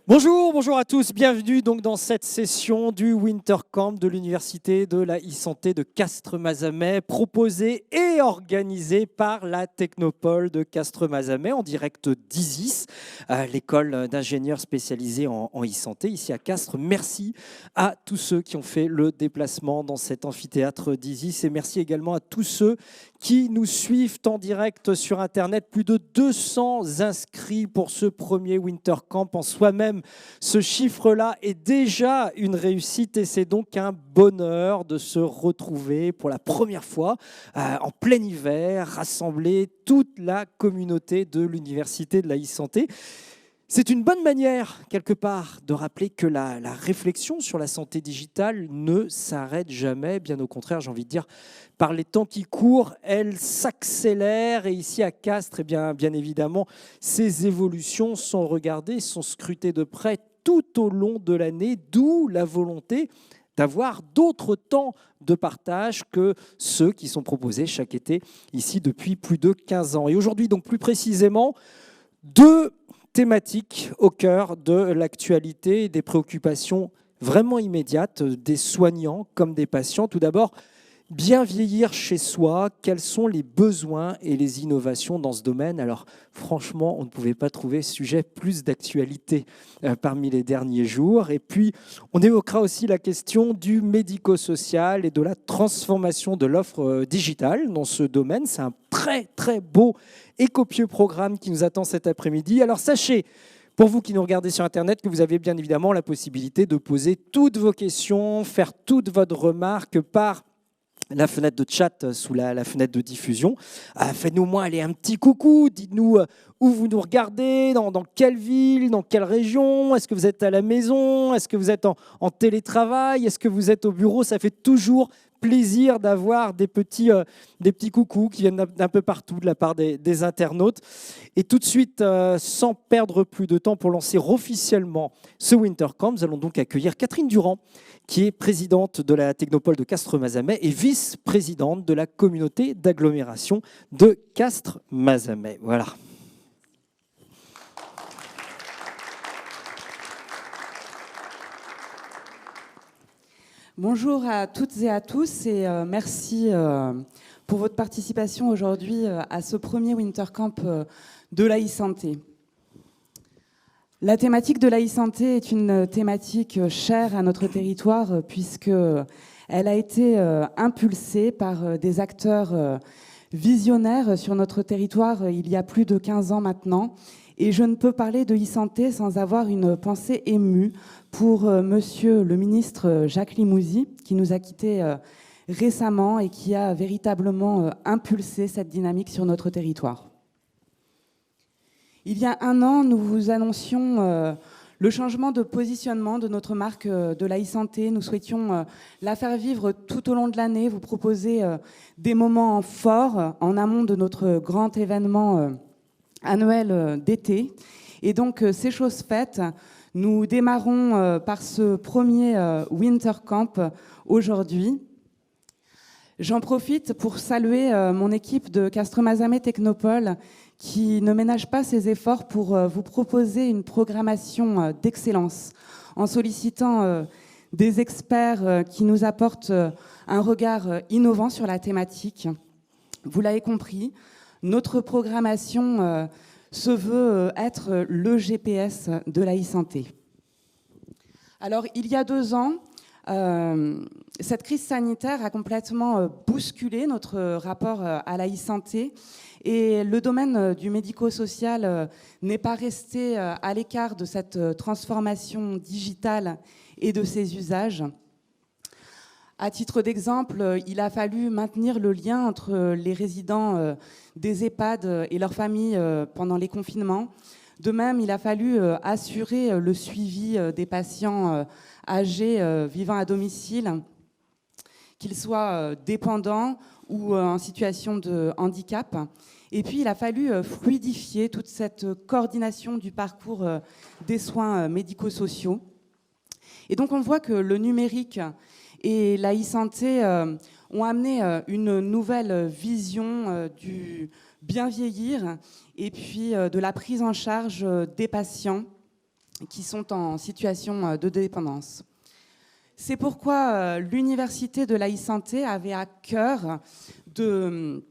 Bonjour, bonjour à tous, bienvenue donc dans cette session du Winter Camp de l'Université de la e-santé de Castres-Mazamet, proposée et organisée par la Technopole de Castres-Mazamet en direct d'ISIS, l'école d'ingénieurs spécialisés en e-santé ici à Castres. Merci à tous ceux qui ont fait le déplacement dans cet amphithéâtre d'ISIS et merci également à tous ceux qui nous suivent en direct sur Internet. Plus de 200 inscrits pour ce premier Winter Camp. En soi-même, ce chiffre-là est déjà une réussite et c'est donc un bonheur de se retrouver pour la première fois en plein hiver, rassembler toute la communauté de l'Université de la e-santé. C'est une bonne manière, quelque part, de rappeler que la réflexion sur la santé digitale ne s'arrête jamais. Bien au contraire, j'ai envie de dire, par les temps qui courent, elle s'accélère. Et ici à Castres, bien évidemment, ces évolutions sont regardées, sont scrutées de près tout au long de l'année, d'où la volonté d'avoir d'autres temps de partage que ceux qui sont proposés chaque été ici depuis plus de 15 ans. Et aujourd'hui, donc plus précisément, deux thématiques au cœur de l'actualité et des préoccupations vraiment immédiates des soignants comme des patients. Tout d'abord, bien vieillir chez soi, quels sont les besoins et les innovations dans ce domaine? Alors franchement, on ne pouvait pas trouver sujet plus d'actualité parmi les derniers jours. Et puis, on évoquera aussi la question du médico-social et de la transformation de l'offre digitale dans ce domaine. C'est un très beau et copieux programme qui nous attend cet après-midi. Alors sachez, pour vous qui nous regardez sur Internet, que vous avez bien évidemment la possibilité de poser toutes vos questions, faire toute votre remarque par la fenêtre de chat sous la fenêtre de diffusion. Faites-nous au moins aller un petit coucou, dites-nous où vous nous regardez, dans quelle ville, dans quelle région, est-ce que vous êtes à la maison, est-ce que vous êtes en télétravail, est-ce que vous êtes au bureau. Ça fait toujours plaisir d'avoir des petits coucous qui viennent d'un peu partout de la part des internautes. Et tout de suite, sans perdre plus de temps pour lancer officiellement ce Winter Camp, nous allons donc accueillir Catherine Durand, qui est présidente de la Technopole de Castres-Mazamet et vice-présidente de la communauté d'agglomération de Castres-Mazamet. Voilà. Bonjour à toutes et à tous et merci pour votre participation aujourd'hui à ce premier Winter Camp de la e-santé. La thématique de la e-santé est une thématique chère à notre territoire puisqu'elle a été impulsée par des acteurs visionnaires sur notre territoire il y a plus de 15 ans maintenant. Et je ne peux parler de e-santé sans avoir une pensée émue pour monsieur le ministre Jacques Limousin, qui nous a quittés récemment et qui a véritablement impulsé cette dynamique sur notre territoire. Il y a un an, nous vous annoncions le changement de positionnement de notre marque de la e-santé. Nous souhaitions la faire vivre tout au long de l'année, vous proposer des moments forts en amont de notre grand événement annuel d'été. Et donc, ces choses faites, nous démarrons par ce premier Winter Camp aujourd'hui. J'en profite pour saluer mon équipe de Castres-Mazamet Technopole qui ne ménage pas ses efforts pour vous proposer une programmation d'excellence en sollicitant des experts qui nous apportent un regard innovant sur la thématique. Vous l'avez compris, notre programmation se veut être le GPS de la e-santé. Alors, il y a 2 ans, cette crise sanitaire a complètement bousculé notre rapport à la e-santé et le domaine du médico-social n'est pas resté à l'écart de cette transformation digitale et de ses usages. À titre d'exemple, il a fallu maintenir le lien entre les résidents des EHPAD et leurs familles pendant les confinements. De même, il a fallu assurer le suivi des patients âgés vivant à domicile, qu'ils soient dépendants ou en situation de handicap. Et puis, il a fallu fluidifier toute cette coordination du parcours des soins médico-sociaux. Et donc, on voit que le numérique et la e-santé ont amené une nouvelle vision du bien vieillir et puis de la prise en charge des patients qui sont en situation de dépendance. C'est pourquoi l'Université de la e-santé avait à cœur de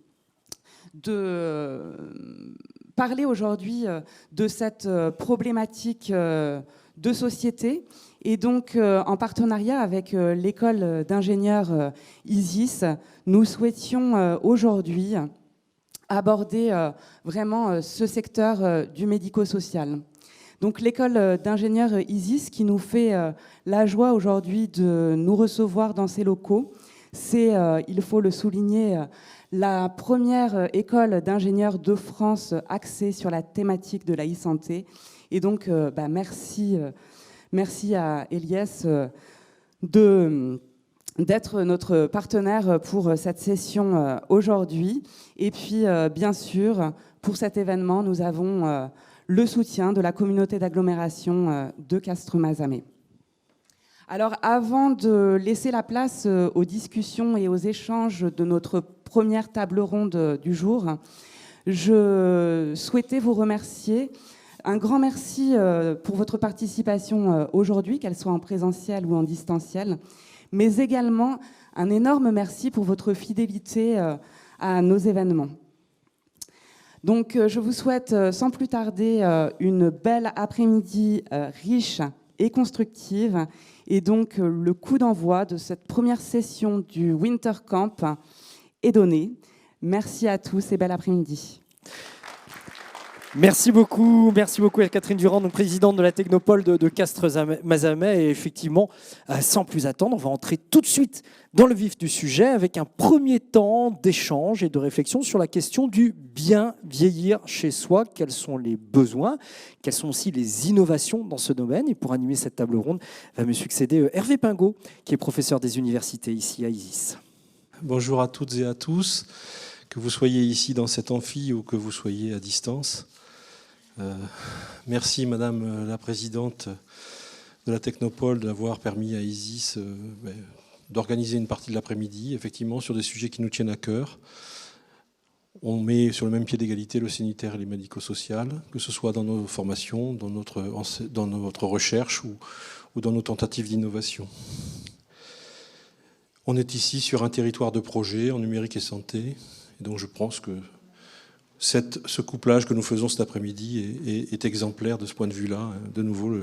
parler aujourd'hui de cette problématique de société. Et donc, en partenariat avec l'école d'ingénieurs ISIS, nous souhaitions aujourd'hui aborder vraiment ce secteur du médico-social. Donc l'école d'ingénieurs ISIS qui nous fait la joie aujourd'hui de nous recevoir dans ses locaux, c'est, il faut le souligner, la première école d'ingénieurs de France axée sur la thématique de la e-santé. Et donc merci à Eliès d'être notre partenaire pour cette session aujourd'hui. Et puis bien sûr, pour cet événement, nous avons le soutien de la communauté d'agglomération de Castres-Mazamet. Alors, avant de laisser la place aux discussions et aux échanges de notre première table ronde du jour, je souhaitais vous remercier. Un grand merci pour votre participation aujourd'hui, qu'elle soit en présentiel ou en distanciel, mais également un énorme merci pour votre fidélité à nos événements. Donc, je vous souhaite sans plus tarder une belle après-midi riche et constructive. Et donc, le coup d'envoi de cette première session du Winter Camp est donné. Merci à tous et bel après-midi. Merci beaucoup à Catherine Durand, donc présidente de la Technopole de Castres-Mazamet. Et effectivement, sans plus attendre, on va entrer tout de suite dans le vif du sujet avec un premier temps d'échange et de réflexion sur la question du bien vieillir chez soi. Quels sont les besoins? Quelles sont aussi les innovations dans ce domaine? Et pour animer cette table ronde, va me succéder Hervé Pingot, qui est professeur des universités ici à ISIS. Bonjour à toutes et à tous, que vous soyez ici dans cet amphi ou que vous soyez à distance. Merci Madame la Présidente de la Technopole d'avoir permis à ISIS d'organiser une partie de l'après-midi, effectivement, sur des sujets qui nous tiennent à cœur. On met sur le même pied d'égalité le sanitaire et les médico-social, que ce soit dans nos formations, dans notre recherche ou dans nos tentatives d'innovation. On est ici sur un territoire de projet en numérique et santé, et donc je pense que ce couplage que nous faisons cet après-midi est exemplaire de ce point de vue-là. De nouveau,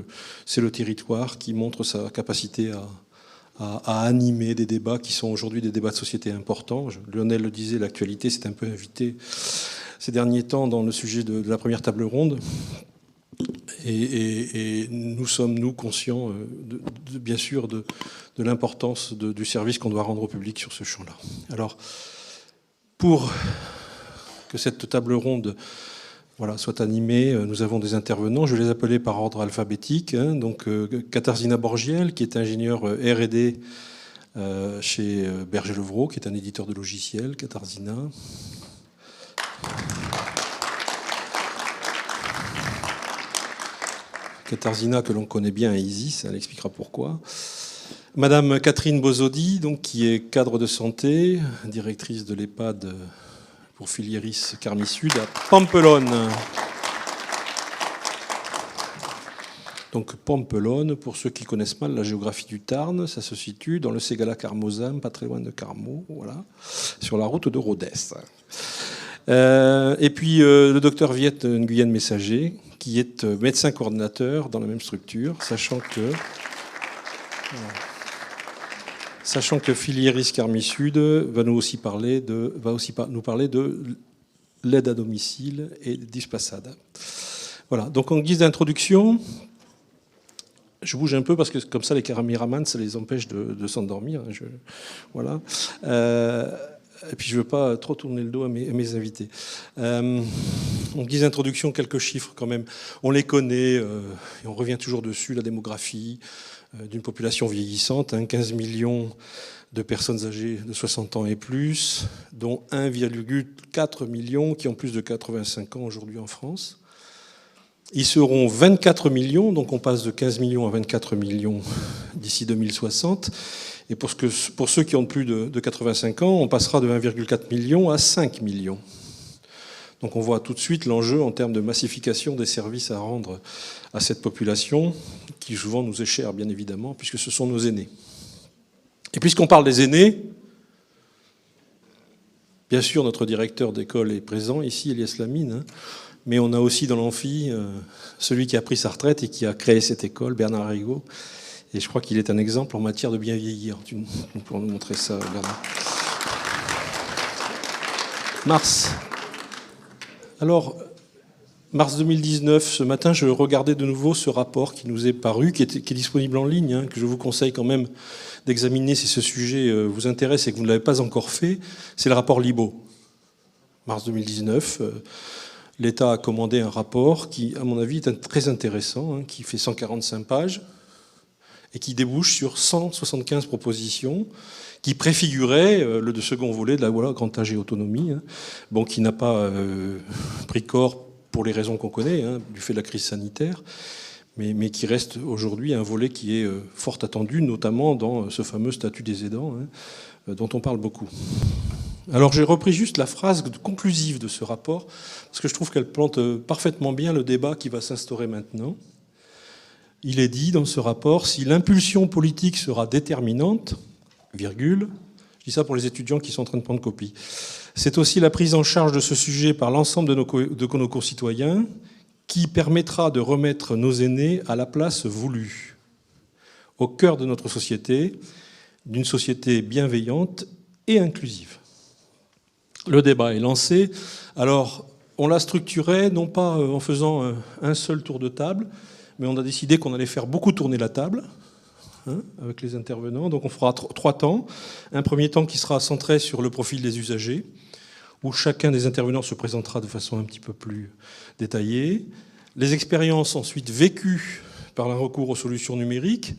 c'est le territoire qui montre sa capacité à animer des débats qui sont aujourd'hui des débats de société importants. Lionel le disait, l'actualité s'est un peu invitée ces derniers temps dans le sujet de la première table ronde. Et nous sommes, nous, conscients, bien sûr, de l'importance du service qu'on doit rendre au public sur ce champ-là. Alors, pour que cette table ronde soit animée, nous avons des intervenants. Je vais les appeler par ordre alphabétique. Donc, Katarzyna Borgiel, qui est ingénieure R&D chez Berger-Levrault, qui est un éditeur de logiciels. Katarzyna. Katarzyna, que l'on connaît bien à ISIS, elle expliquera pourquoi. Madame Catherine Bozodi, donc, qui est cadre de santé, directrice de l'EHPAD pour Filieris Carmi Sud à Pampelonne. Donc Pampelonne, pour ceux qui connaissent mal la géographie du Tarn, ça se situe dans le Ségala-Carmozin, pas très loin de Carmaux, voilà, sur la route de Rodez. Et puis le docteur Viette Nguyen Messager, qui est médecin coordinateur dans la même structure, sachant que Filieris Carmi Sud va nous parler de l'aide à domicile et d'Ispasad. Voilà, donc en guise d'introduction, je bouge un peu parce que comme ça les caméramans, ça les empêche de s'endormir. Voilà. Et puis je ne veux pas trop tourner le dos à mes invités. En guise d'introduction, quelques chiffres quand même. On les connaît, et on revient toujours dessus, la démographie d'une population vieillissante, 15 millions de personnes âgées de 60 ans et plus, dont 1,4 million qui ont plus de 85 ans aujourd'hui en France. Ils seront 24 millions, donc on passe de 15 millions à 24 millions d'ici 2060. Et pour ceux qui ont plus de 85 ans, on passera de 1,4 million à 5 millions. Donc on voit tout de suite l'enjeu en termes de massification des services à rendre à cette population, qui souvent nous est chère, bien évidemment, puisque ce sont nos aînés. Et puisqu'on parle des aînés, bien sûr, notre directeur d'école est présent ici, Elias Lamine, mais on a aussi dans l'amphi celui qui a pris sa retraite et qui a créé cette école, Bernard Rigaud. Et je crois qu'il est un exemple en matière de bien vieillir. Tu pourras nous montrer ça, Bernard. Mars. Alors, mars 2019, ce matin, je regardais de nouveau ce rapport qui nous est paru, qui est disponible en ligne, que je vous conseille quand même d'examiner si ce sujet vous intéresse et que vous ne l'avez pas encore fait. C'est le rapport Libaud. Mars 2019, l'État a commandé un rapport qui, à mon avis, est très intéressant, qui fait 145 pages et qui débouche sur 175 propositions qui préfigurait le second volet de la loi Grand Âge et Autonomie, qui n'a pas pris corps pour les raisons qu'on connaît, du fait de la crise sanitaire, mais qui reste aujourd'hui un volet qui est fort attendu, notamment dans ce fameux statut des aidants, dont on parle beaucoup. Alors j'ai repris juste la phrase conclusive de ce rapport, parce que je trouve qu'elle plante parfaitement bien le débat qui va s'instaurer maintenant. Il est dit dans ce rapport, si l'impulsion politique sera déterminante, virgule, je dis ça pour les étudiants qui sont en train de prendre copie, c'est aussi la prise en charge de ce sujet par l'ensemble de nos concitoyens qui permettra de remettre nos aînés à la place voulue, au cœur de notre société, d'une société bienveillante et inclusive. Le débat est lancé. Alors, on l'a structuré, non pas en faisant un seul tour de table, mais on a décidé qu'on allait faire beaucoup tourner la table, avec les intervenants. Donc on fera 3 temps. Un premier temps qui sera centré sur le profil des usagers, où chacun des intervenants se présentera de façon un petit peu plus détaillée. Les expériences ensuite vécues par un recours aux solutions numériques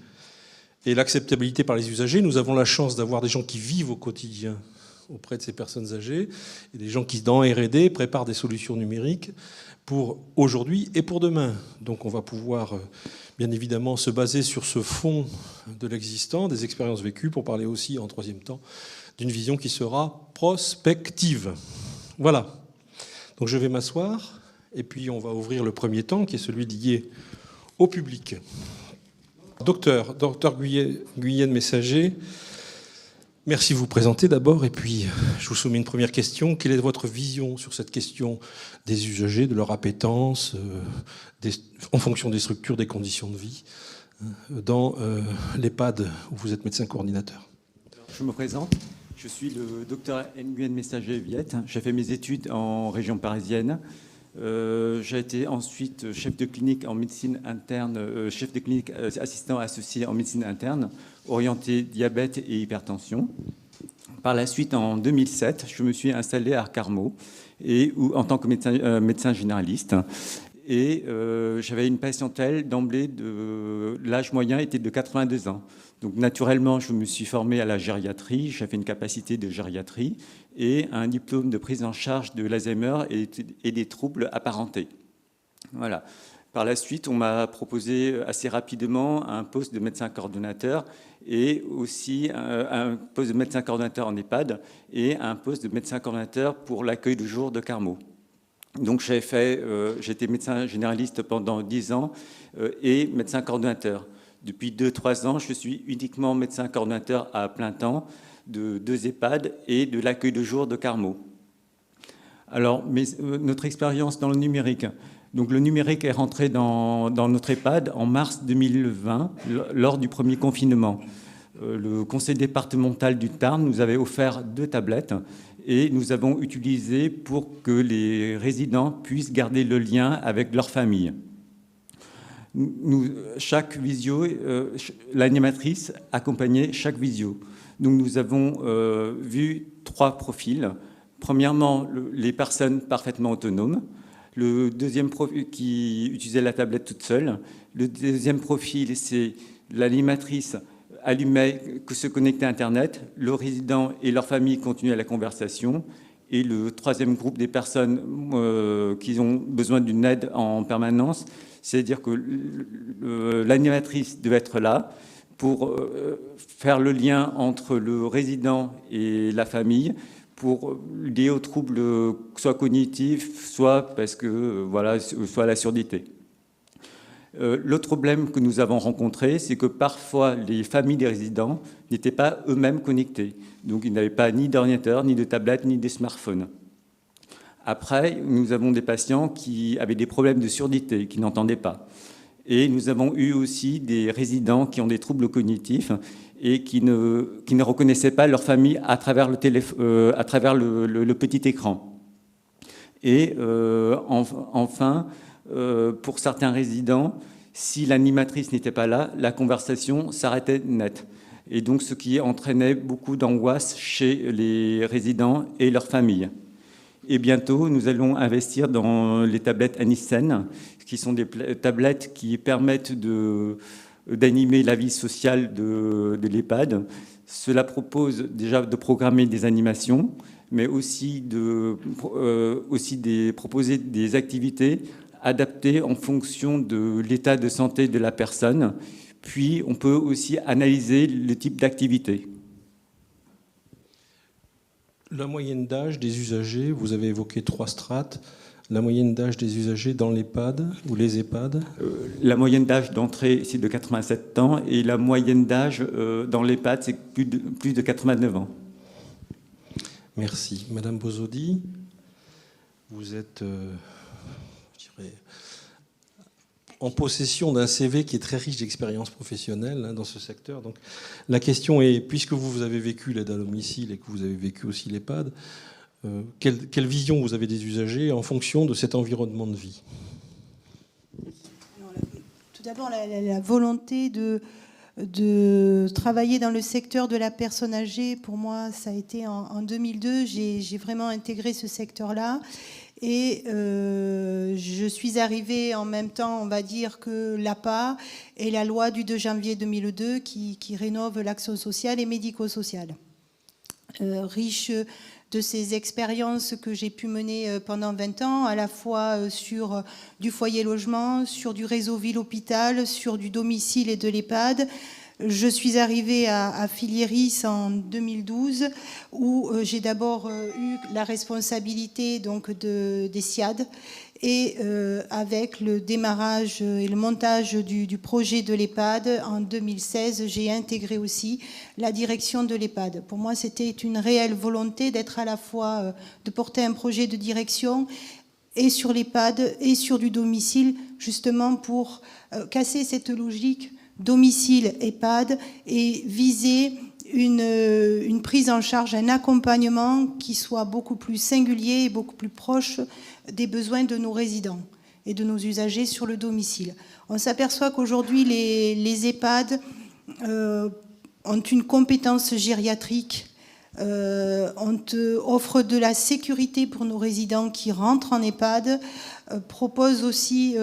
et l'acceptabilité par les usagers. Nous avons la chance d'avoir des gens qui vivent au quotidien auprès de ces personnes âgées et des gens qui, dans R&D, préparent des solutions numériques pour aujourd'hui et pour demain. Donc on va pouvoir, bien évidemment, se baser sur ce fond de l'existant, des expériences vécues, pour parler aussi, en troisième temps, d'une vision qui sera prospective. Voilà. Donc je vais m'asseoir, et puis on va ouvrir le premier temps, qui est celui lié au public. Docteur Guyenne Messager, merci de vous présenter d'abord, et puis je vous soumets une première question. Quelle est votre vision sur cette question des usagers, de leur appétence, en fonction des structures, des conditions de vie, dans l'EHPAD où vous êtes médecin coordinateur? Je me présente, je suis le docteur Nguyen Messager Viette. J'ai fait mes études en région parisienne. J'ai été ensuite chef de clinique en médecine interne, chef de clinique assistant associé en médecine interne, orienté diabète et hypertension. Par la suite, en 2007, je me suis installé à Carmaux en tant que médecin généraliste. Et j'avais une patientèle d'emblée, l'âge moyen était de 82 ans. Donc naturellement, je me suis formé à la gériatrie, j'avais une capacité de gériatrie et un diplôme de prise en charge de l'Alzheimer et des troubles apparentés. Voilà. Par la suite, on m'a proposé assez rapidement un poste de médecin coordonnateur et aussi un poste de médecin coordonnateur en EHPAD et un poste de médecin coordonnateur pour l'accueil de jour de Carmaux. Donc j'étais médecin généraliste pendant 10 ans et médecin coordonnateur. Depuis 2-3 ans, je suis uniquement médecin coordonnateur à plein temps de 2 EHPAD et de l'accueil de jour de Carmaux. Alors, notre expérience dans le numérique. Donc, le numérique est rentré dans notre EHPAD en mars 2020, lors du premier confinement. Le conseil départemental du Tarn nous avait offert 2 tablettes et nous avons utilisé pour que les résidents puissent garder le lien avec leur famille. Chaque visio, l'animatrice accompagnait chaque visio. Donc nous avons vu 3 profils. Premièrement, les personnes parfaitement autonomes. Le deuxième profil qui utilisait la tablette toute seule. Le deuxième profil, c'est l'animatrice allumait, se connectait à Internet. Le résident et leur famille continuaient la conversation. Et le troisième groupe des personnes qui ont besoin d'une aide en permanence, c'est-à-dire que l'animatrice devait être là pour faire le lien entre le résident et la famille, liés aux troubles soit cognitifs, soit parce que soit la surdité. L'autre problème que nous avons rencontré, c'est que parfois les familles des résidents n'étaient pas eux-mêmes connectés. Donc ils n'avaient pas ni d'ordinateur, ni de tablette, ni de smartphone. Après, nous avons des patients qui avaient des problèmes de surdité, qui n'entendaient pas. Et nous avons eu aussi des résidents qui ont des troubles cognitifs et qui ne reconnaissaient pas leur famille à travers le petit écran. Et enfin, pour certains résidents, si l'animatrice n'était pas là, la conversation s'arrêtait net. Et donc, ce qui entraînait beaucoup d'angoisse chez les résidents et leurs familles. Et bientôt, nous allons investir dans les tablettes Anissen, qui sont des tablettes qui permettent d'animer la vie sociale de l'EHPAD. Cela propose déjà de programmer des animations, mais aussi proposer des activités adaptées en fonction de l'état de santé de la personne. Puis, on peut aussi analyser le type d'activité. La moyenne d'âge des usagers, vous avez évoqué 3 strates. La moyenne d'âge des usagers dans l'EHPAD ou les EHPAD? La moyenne d'âge d'entrée, c'est de 87 ans. Et la moyenne d'âge dans l'EHPAD, c'est plus de 89 ans. Merci. Madame Bozodi, vous êtes, je dirais, en possession d'un CV qui est très riche d'expériences professionnelles dans ce secteur. Donc, la question est, puisque vous avez vécu l'aide à domicile et que vous avez vécu aussi l'EHPAD, quelle vision vous avez des usagers en fonction de cet environnement de vie? Alors, tout d'abord, la volonté de travailler dans le secteur de la personne âgée, pour moi, ça a été en 2002. J'ai vraiment intégré ce secteur-là. Et je suis arrivée en même temps, on va dire, que l'APA et la loi du 2 janvier 2002 qui rénove l'action sociale et médico-sociale. Riche de ces expériences que j'ai pu mener pendant 20 ans, à la fois sur du foyer logement, sur du réseau ville-hôpital, sur du domicile et de l'EHPAD. Je suis arrivée à Filieris en 2012, où j'ai d'abord eu la responsabilité donc des SIAD, et avec le démarrage et le montage du projet de l'EHPAD en 2016, j'ai intégré aussi la direction de l'EHPAD. Pour moi, c'était une réelle volonté d'être à la fois, de porter un projet de direction et sur l'EHPAD et sur du domicile, justement pour casser cette logique domicile EHPAD et viser une prise en charge, un accompagnement qui soit beaucoup plus singulier et beaucoup plus proche des besoins de nos résidents et de nos usagers sur le domicile. On s'aperçoit qu'aujourd'hui, les EHPAD ont une compétence gériatrique, offrent de la sécurité pour nos résidents qui rentrent en EHPAD, proposent aussi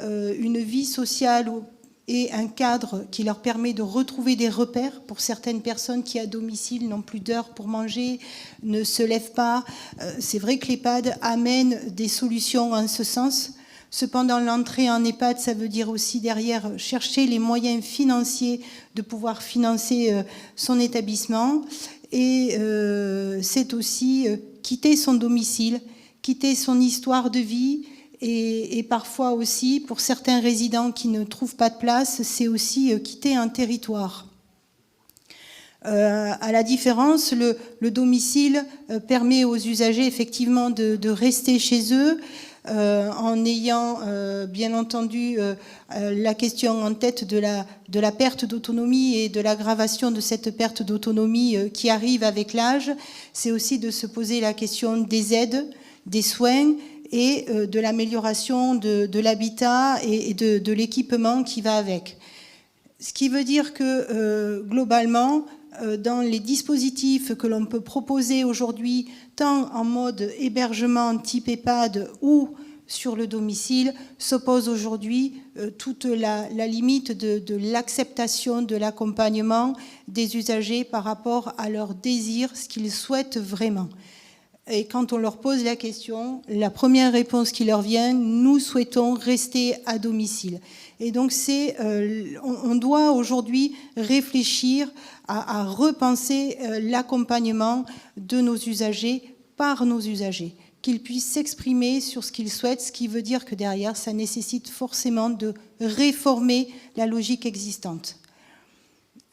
une vie sociale et un cadre qui leur permet de retrouver des repères pour certaines personnes qui, à domicile, n'ont plus d'heures pour manger, ne se lèvent pas. C'est vrai que l'EHPAD amène des solutions en ce sens. Cependant, l'entrée en EHPAD, ça veut dire aussi derrière chercher les moyens financiers de pouvoir financer son établissement. Et c'est aussi quitter son domicile, quitter son histoire de vie. Et parfois aussi, pour certains résidents qui ne trouvent pas de place, c'est aussi quitter un territoire. À la différence, le domicile permet aux usagers effectivement de rester chez eux en ayant bien entendu la question en tête de la perte d'autonomie et de l'aggravation de cette perte d'autonomie qui arrive avec l'âge. C'est aussi de se poser la question des aides, des soins et de l'amélioration de l'habitat et de l'équipement qui va avec. Ce qui veut dire que globalement, dans les dispositifs que l'on peut proposer aujourd'hui, tant en mode hébergement type EHPAD ou sur le domicile, s'oppose aujourd'hui toute la limite de l'acceptation de l'accompagnement des usagers par rapport à leur désir, ce qu'ils souhaitent vraiment. Et quand on leur pose la question, la première réponse qui leur vient, nous souhaitons rester à domicile. Et donc on doit aujourd'hui réfléchir à repenser l'accompagnement de nos usagers par nos usagers, qu'ils puissent s'exprimer sur ce qu'ils souhaitent, ce qui veut dire que derrière, ça nécessite forcément de réformer la logique existante.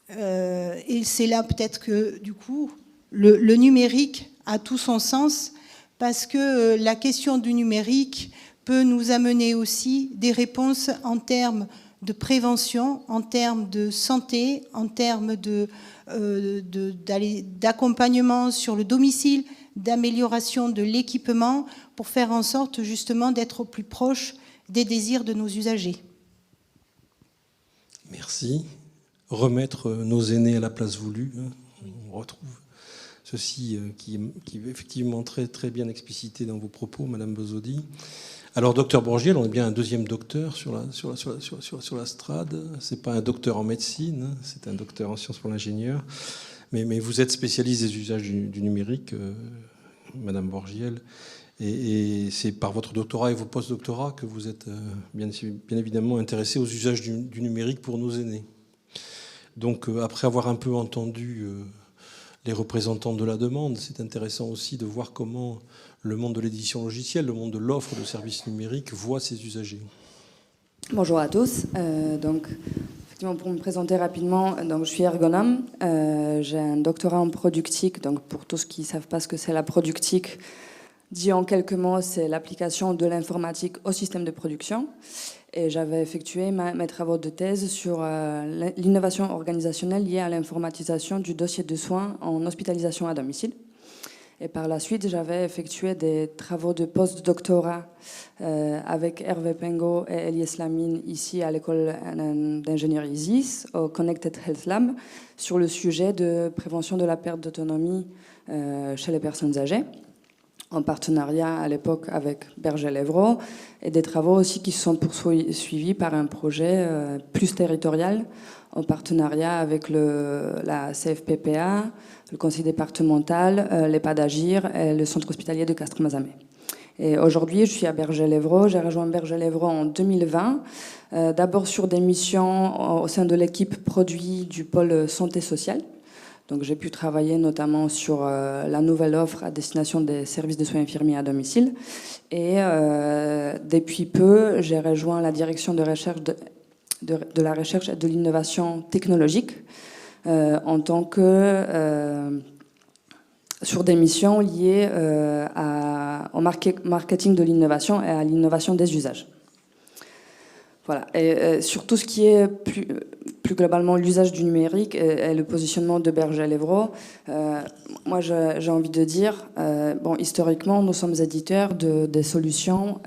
Et c'est là peut-être que, du coup, le numérique a tout son sens, parce que la question du numérique peut nous amener aussi des réponses en termes de prévention, en termes de santé, en termes d'accompagnement sur le domicile, d'amélioration de l'équipement, pour faire en sorte justement d'être au plus proche des désirs de nos usagers. Merci. Remettre nos aînés à la place voulue. On retrouve ceci qui est effectivement très, très bien explicité dans vos propos, Madame Bozodi. Alors, docteur Bourgiel, on est bien un deuxième docteur sur la strade. C'est pas un docteur en médecine, c'est un docteur en sciences pour l'ingénieur. Mais vous êtes spécialiste des usages du numérique, Madame Bourgiel. Et c'est par votre doctorat et vos post-doctorats que vous êtes bien évidemment intéressé aux usages du numérique pour nos aînés. Donc, après avoir un peu entendu les représentants de la demande, c'est intéressant aussi de voir comment le monde de l'édition logicielle, le monde de l'offre de services numériques voit ses usagers. Bonjour à tous. Donc, effectivement, pour me présenter rapidement, donc, je suis ergonome. J'ai un doctorat en productique. Donc, pour tous qui ne savent pas ce que c'est la productique, dit en quelques mots, c'est l'application de l'informatique au système de production. Et j'avais effectué mes travaux de thèse sur l'innovation organisationnelle liée à l'informatisation du dossier de soins en hospitalisation à domicile. Et par la suite, j'avais effectué des travaux de post-doctorat avec Hervé Pengo et Elias Lamine ici à l'école d'ingénierie ISIS, au Connected Health Lab, sur le sujet de prévention de la perte d'autonomie chez les personnes âgées, en partenariat à l'époque avec Berger-Lévrault, et des travaux aussi qui sont poursuivis par un projet plus territorial, en partenariat avec la CFPPA, le conseil départemental, l'EHPAD Agir et le centre hospitalier de Castres-Mazamet. Et aujourd'hui, je suis à Berger-Lévrault. J'ai rejoint Berger-Lévrault en 2020, d'abord sur des missions au sein de l'équipe produit du pôle santé sociale. Donc j'ai pu travailler notamment sur la nouvelle offre à destination des services de soins infirmiers à domicile. Et depuis peu, j'ai rejoint la direction de recherche de la recherche et de l'innovation technologique en tant que sur des missions liées au marketing de l'innovation et à l'innovation des usages. Voilà. Et sur tout ce qui est plus globalement l'usage du numérique et le positionnement de Berger-Lévrault, moi j'ai envie de dire, historiquement nous sommes éditeurs des solutions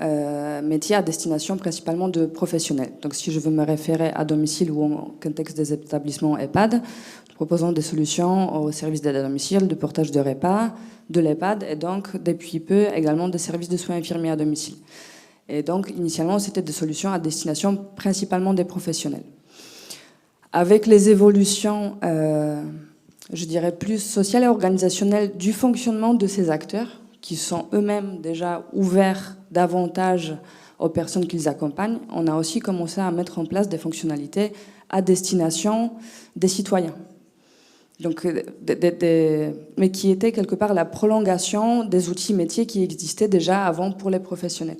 métiers à destination principalement de professionnels. Donc si je veux me référer à domicile ou en contexte des établissements EHPAD, nous proposons des solutions au service d'aide à domicile, de portage de repas, de l'EHPAD et donc depuis peu également des services de soins infirmiers à domicile. Et donc, initialement, c'était des solutions à destination principalement des professionnels. Avec les évolutions, je dirais, plus sociales et organisationnelles du fonctionnement de ces acteurs, qui sont eux-mêmes déjà ouverts davantage aux personnes qu'ils accompagnent, on a aussi commencé à mettre en place des fonctionnalités à destination des citoyens. Donc, mais qui étaient quelque part la prolongation des outils métiers qui existaient déjà avant pour les professionnels.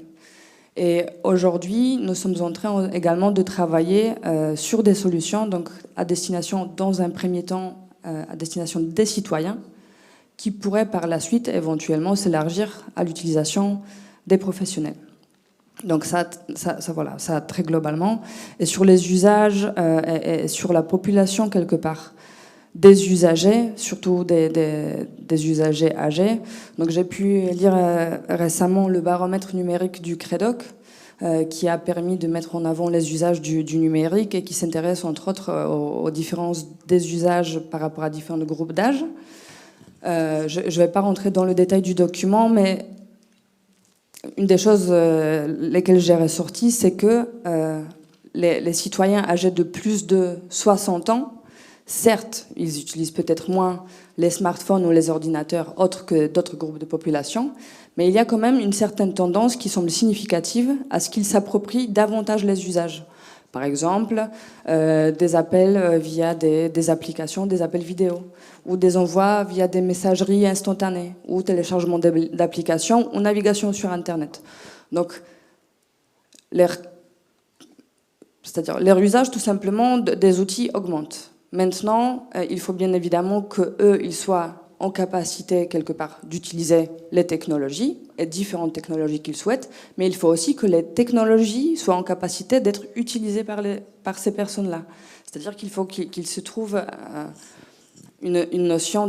Et aujourd'hui, nous sommes en train également de travailler sur des solutions, donc à destination, dans un premier temps, à destination des citoyens, qui pourraient par la suite éventuellement s'élargir à l'utilisation des professionnels. Donc ça très globalement. Et sur les usages et sur la population quelque part des usagers, surtout des usagers âgés. Donc j'ai pu lire récemment le baromètre numérique du CREDOC qui a permis de mettre en avant les usages du numérique et qui s'intéresse entre autres aux différences des usages par rapport à différents groupes d'âge. Je ne vais pas rentrer dans le détail du document, mais une des choses lesquelles j'ai ressorti, c'est que les citoyens âgés de plus de 60 ans, Certes, ils utilisent peut-être moins les smartphones ou les ordinateurs autres que d'autres groupes de population, mais il y a quand même une certaine tendance qui semble significative à ce qu'ils s'approprient davantage les usages. Par exemple, des appels via des applications, des appels vidéo, ou des envois via des messageries instantanées, ou téléchargement d'applications, ou navigation sur Internet. Donc, leur usage, tout simplement, des outils augmente. Maintenant, il faut bien évidemment qu'eux, ils soient en capacité, quelque part, d'utiliser les technologies, et différentes technologies qu'ils souhaitent, mais il faut aussi que les technologies soient en capacité d'être utilisées par ces personnes-là. C'est-à-dire qu'il faut qu'il se trouve une notion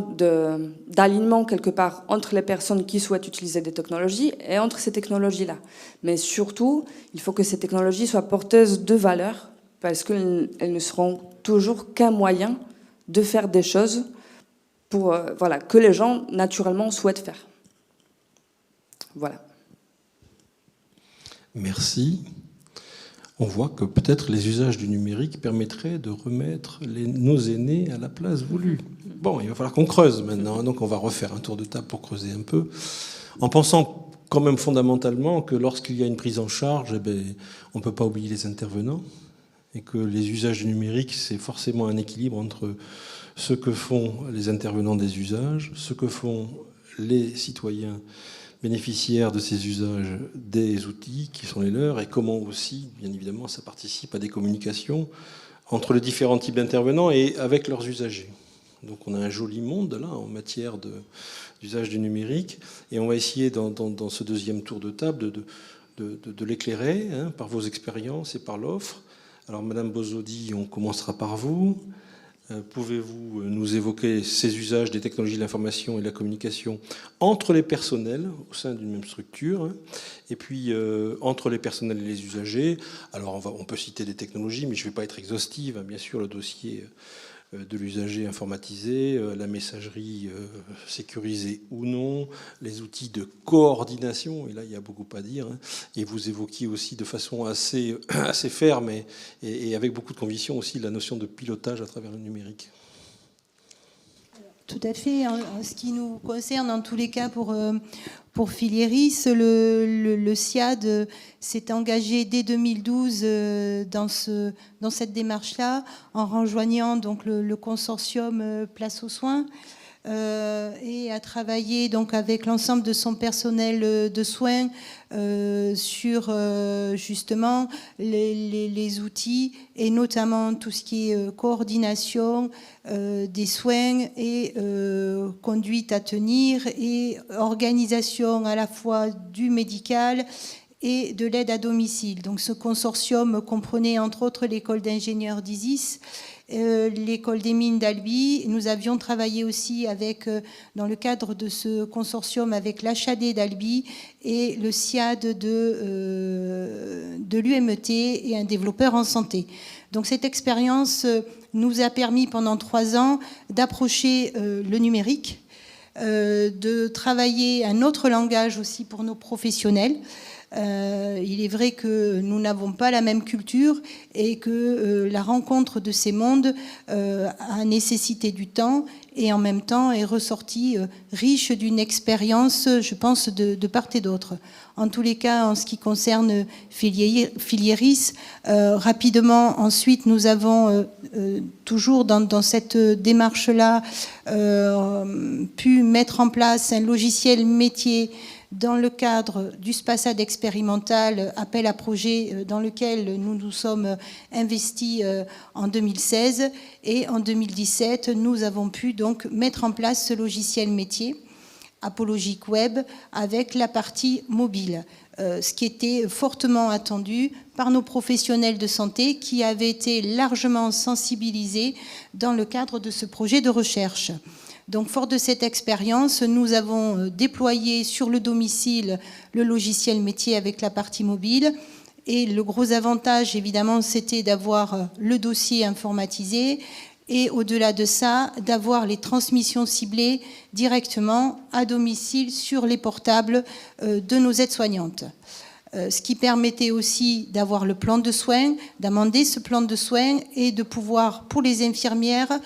d'alignement, quelque part, entre les personnes qui souhaitent utiliser des technologies et entre ces technologies-là. Mais surtout, il faut que ces technologies soient porteuses de valeur, parce qu'elles ne seront toujours qu'un moyen de faire des choses pour, que les gens, naturellement, souhaitent faire. Voilà. Merci. On voit que peut-être les usages du numérique permettraient de remettre nos aînés à la place voulue. Bon, il va falloir qu'on creuse maintenant, donc on va refaire un tour de table pour creuser un peu, en pensant quand même fondamentalement que lorsqu'il y a une prise en charge, on ne peut pas oublier les intervenants, et que les usages du numérique, c'est forcément un équilibre entre ce que font les intervenants des usages, ce que font les citoyens bénéficiaires de ces usages des outils qui sont les leurs, et comment aussi, bien évidemment, ça participe à des communications entre les différents types d'intervenants et avec leurs usagers. Donc on a un joli monde là en matière d'usage du numérique, et on va essayer dans ce deuxième tour de table de l'éclairer par vos expériences et par l'offre. Alors Madame Bozodi, on commencera par vous. Pouvez-vous nous évoquer ces usages des technologies de l'information et de la communication entre les personnels au sein d'une même structure, et puis entre les personnels et les usagers? Alors on peut citer des technologies, mais je ne vais pas être exhaustive. Bien sûr, le dossier de l'usager informatisé, la messagerie sécurisée ou non, les outils de coordination, et là il y a beaucoup à dire, et vous évoquiez aussi de façon assez ferme et avec beaucoup de conviction aussi la notion de pilotage à travers le numérique. Tout à fait. En ce qui nous concerne, en tous les cas, pour Filieris, le SIAD s'est engagé dès 2012 dans cette démarche-là, en rejoignant donc le consortium Place aux Soins, et a travaillé donc avec l'ensemble de son personnel de soins sur justement les outils, et notamment tout ce qui est coordination des soins et conduite à tenir, et organisation à la fois du médical et de l'aide à domicile. Donc ce consortium comprenait entre autres l'école d'ingénieurs d'Isis, l'école des mines d'Albi. Nous avions travaillé aussi dans le cadre de ce consortium avec l'HAD d'Albi et le SIAD de l'UMET et un développeur en santé. Donc cette expérience nous a permis pendant 3 ans d'approcher le numérique, de travailler un autre langage aussi pour nos professionnels. Il est vrai que nous n'avons pas la même culture et que la rencontre de ces mondes a nécessité du temps, et en même temps est ressortie riche d'une expérience, je pense, de part et d'autre. En tous les cas, en ce qui concerne Filieris, rapidement, ensuite, nous avons toujours dans cette démarche-là pu mettre en place un logiciel métier dans le cadre du SPASAD expérimental, appel à projet, dans lequel nous nous sommes investis en 2016. Et en 2017, nous avons pu donc mettre en place ce logiciel métier, Apologic Web, avec la partie mobile, ce qui était fortement attendu par nos professionnels de santé qui avaient été largement sensibilisés dans le cadre de ce projet de recherche. Donc, fort de cette expérience, nous avons déployé sur le domicile le logiciel métier avec la partie mobile. Et le gros avantage, évidemment, c'était d'avoir le dossier informatisé et, au-delà de ça, d'avoir les transmissions ciblées directement à domicile sur les portables de nos aides-soignantes. Ce qui permettait aussi d'avoir le plan de soins, d'amender ce plan de soins et de pouvoir, pour les infirmières,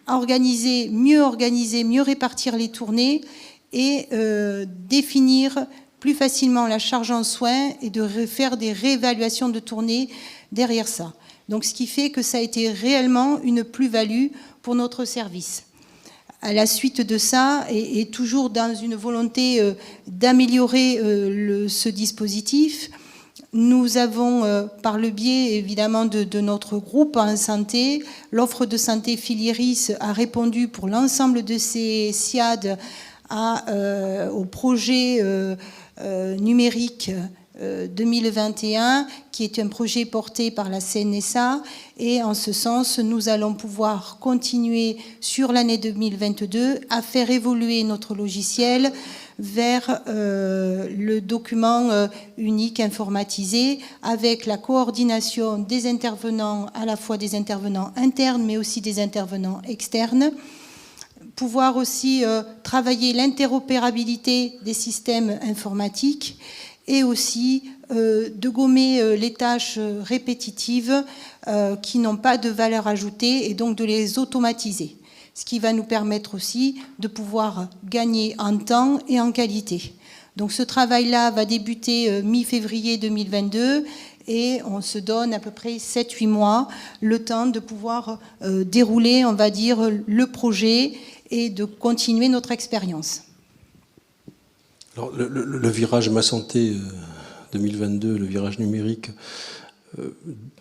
organiser, mieux répartir les tournées et définir plus facilement la charge en soins et de faire des réévaluations de tournées derrière ça. Donc ce qui fait que ça a été réellement une plus-value pour notre service. À la suite de ça, et toujours dans une volonté d'améliorer ce dispositif, nous avons, par le biais évidemment de notre groupe en santé, l'offre de santé Filieris a répondu pour l'ensemble de ces SIAD au projet numérique 2021, qui est un projet porté par la CNSA, et en ce sens, nous allons pouvoir continuer sur l'année 2022 à faire évoluer notre logiciel vers le document unique informatisé, avec la coordination des intervenants, à la fois des intervenants internes, mais aussi des intervenants externes. Pouvoir aussi travailler l'interopérabilité des systèmes informatiques, et aussi de gommer les tâches répétitives qui n'ont pas de valeur ajoutée, et donc de les automatiser. Ce qui va nous permettre aussi de pouvoir gagner en temps et en qualité. Donc ce travail-là va débuter mi-février 2022, et on se donne à peu près 7-8 mois, le temps de pouvoir dérouler, on va dire, le projet et de continuer notre expérience. Alors, le virage Ma Santé 2022, le virage numérique,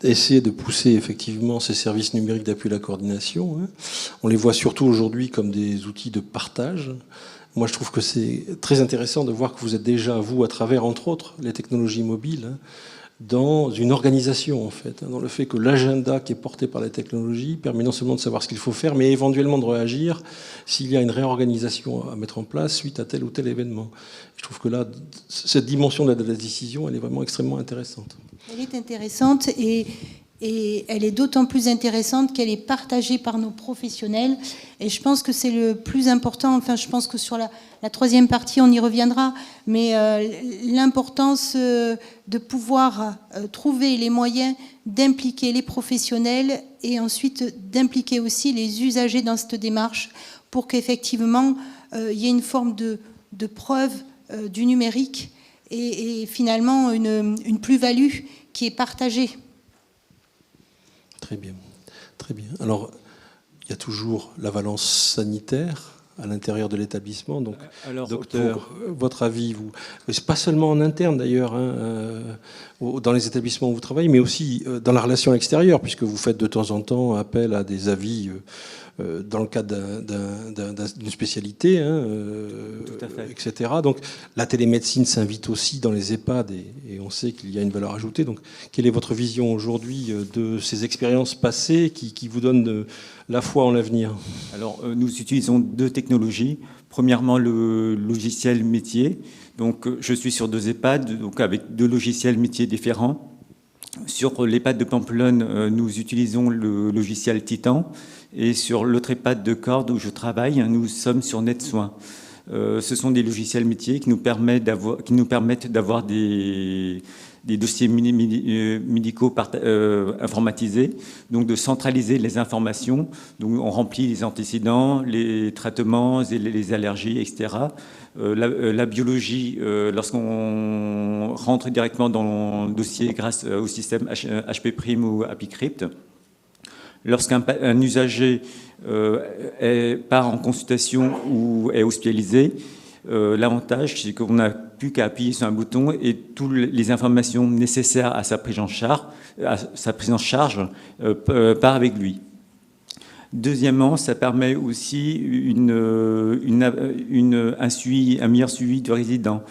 essaie de pousser effectivement ces services numériques d'appui à la coordination. Hein. On les voit surtout aujourd'hui comme des outils de partage. Moi, je trouve que c'est très intéressant de voir que vous êtes déjà, vous, à travers, entre autres, les technologies mobiles, hein, dans une organisation, en fait, hein, dans le fait que l'agenda qui est porté par la technologie permet non seulement de savoir ce qu'il faut faire, mais éventuellement de réagir s'il y a une réorganisation à mettre en place suite à tel ou tel événement. Je trouve que là, cette dimension de la décision, elle est vraiment extrêmement intéressante. Elle est intéressante, et elle est d'autant plus intéressante qu'elle est partagée par nos professionnels, et je pense que c'est le plus important. Enfin, je pense que sur la troisième partie, on y reviendra, mais l'importance de pouvoir trouver les moyens d'impliquer les professionnels et ensuite d'impliquer aussi les usagers dans cette démarche pour qu'effectivement il y ait une forme de preuve du numérique et finalement une plus-value qui est partagée. Très bien, très bien. Alors, il y a toujours la valence sanitaire à l'intérieur de l'établissement. Donc, alors, docteur, votre avis, vous, c'est pas seulement en interne d'ailleurs, hein, dans les établissements où vous travaillez, mais aussi dans la relation extérieure, puisque vous faites de temps en temps appel à des avis dans le cadre d'une spécialité, hein, etc. Donc la télémédecine s'invite aussi dans les EHPAD, et on sait qu'il y a une valeur ajoutée. Donc quelle est votre vision aujourd'hui de ces expériences passées qui vous donnent la foi en l'avenir? Alors nous utilisons deux technologies. Premièrement, le logiciel métier. Donc je suis sur deux EHPAD, donc avec deux logiciels métiers différents. Sur l'EHPAD de Pampelonne, nous utilisons le logiciel Titan. Et sur l'autre EHPAD de Cordes où je travaille, nous sommes sur NetSoin. Ce sont des logiciels métiers qui nous permettent d'avoir des dossiers médicaux informatisés, donc de centraliser les informations. Donc on remplit les antécédents, les traitements, les allergies, etc. La biologie, lorsqu'on rentre directement dans le dossier grâce au système HP' ou ApiCrypt. Lorsqu'un usager part en consultation ou est hospitalisé, l'avantage, c'est qu'on n'a plus qu'à appuyer sur un bouton et toutes les informations nécessaires à sa prise en charge part avec lui. Deuxièmement, ça permet aussi un meilleur suivi du résident.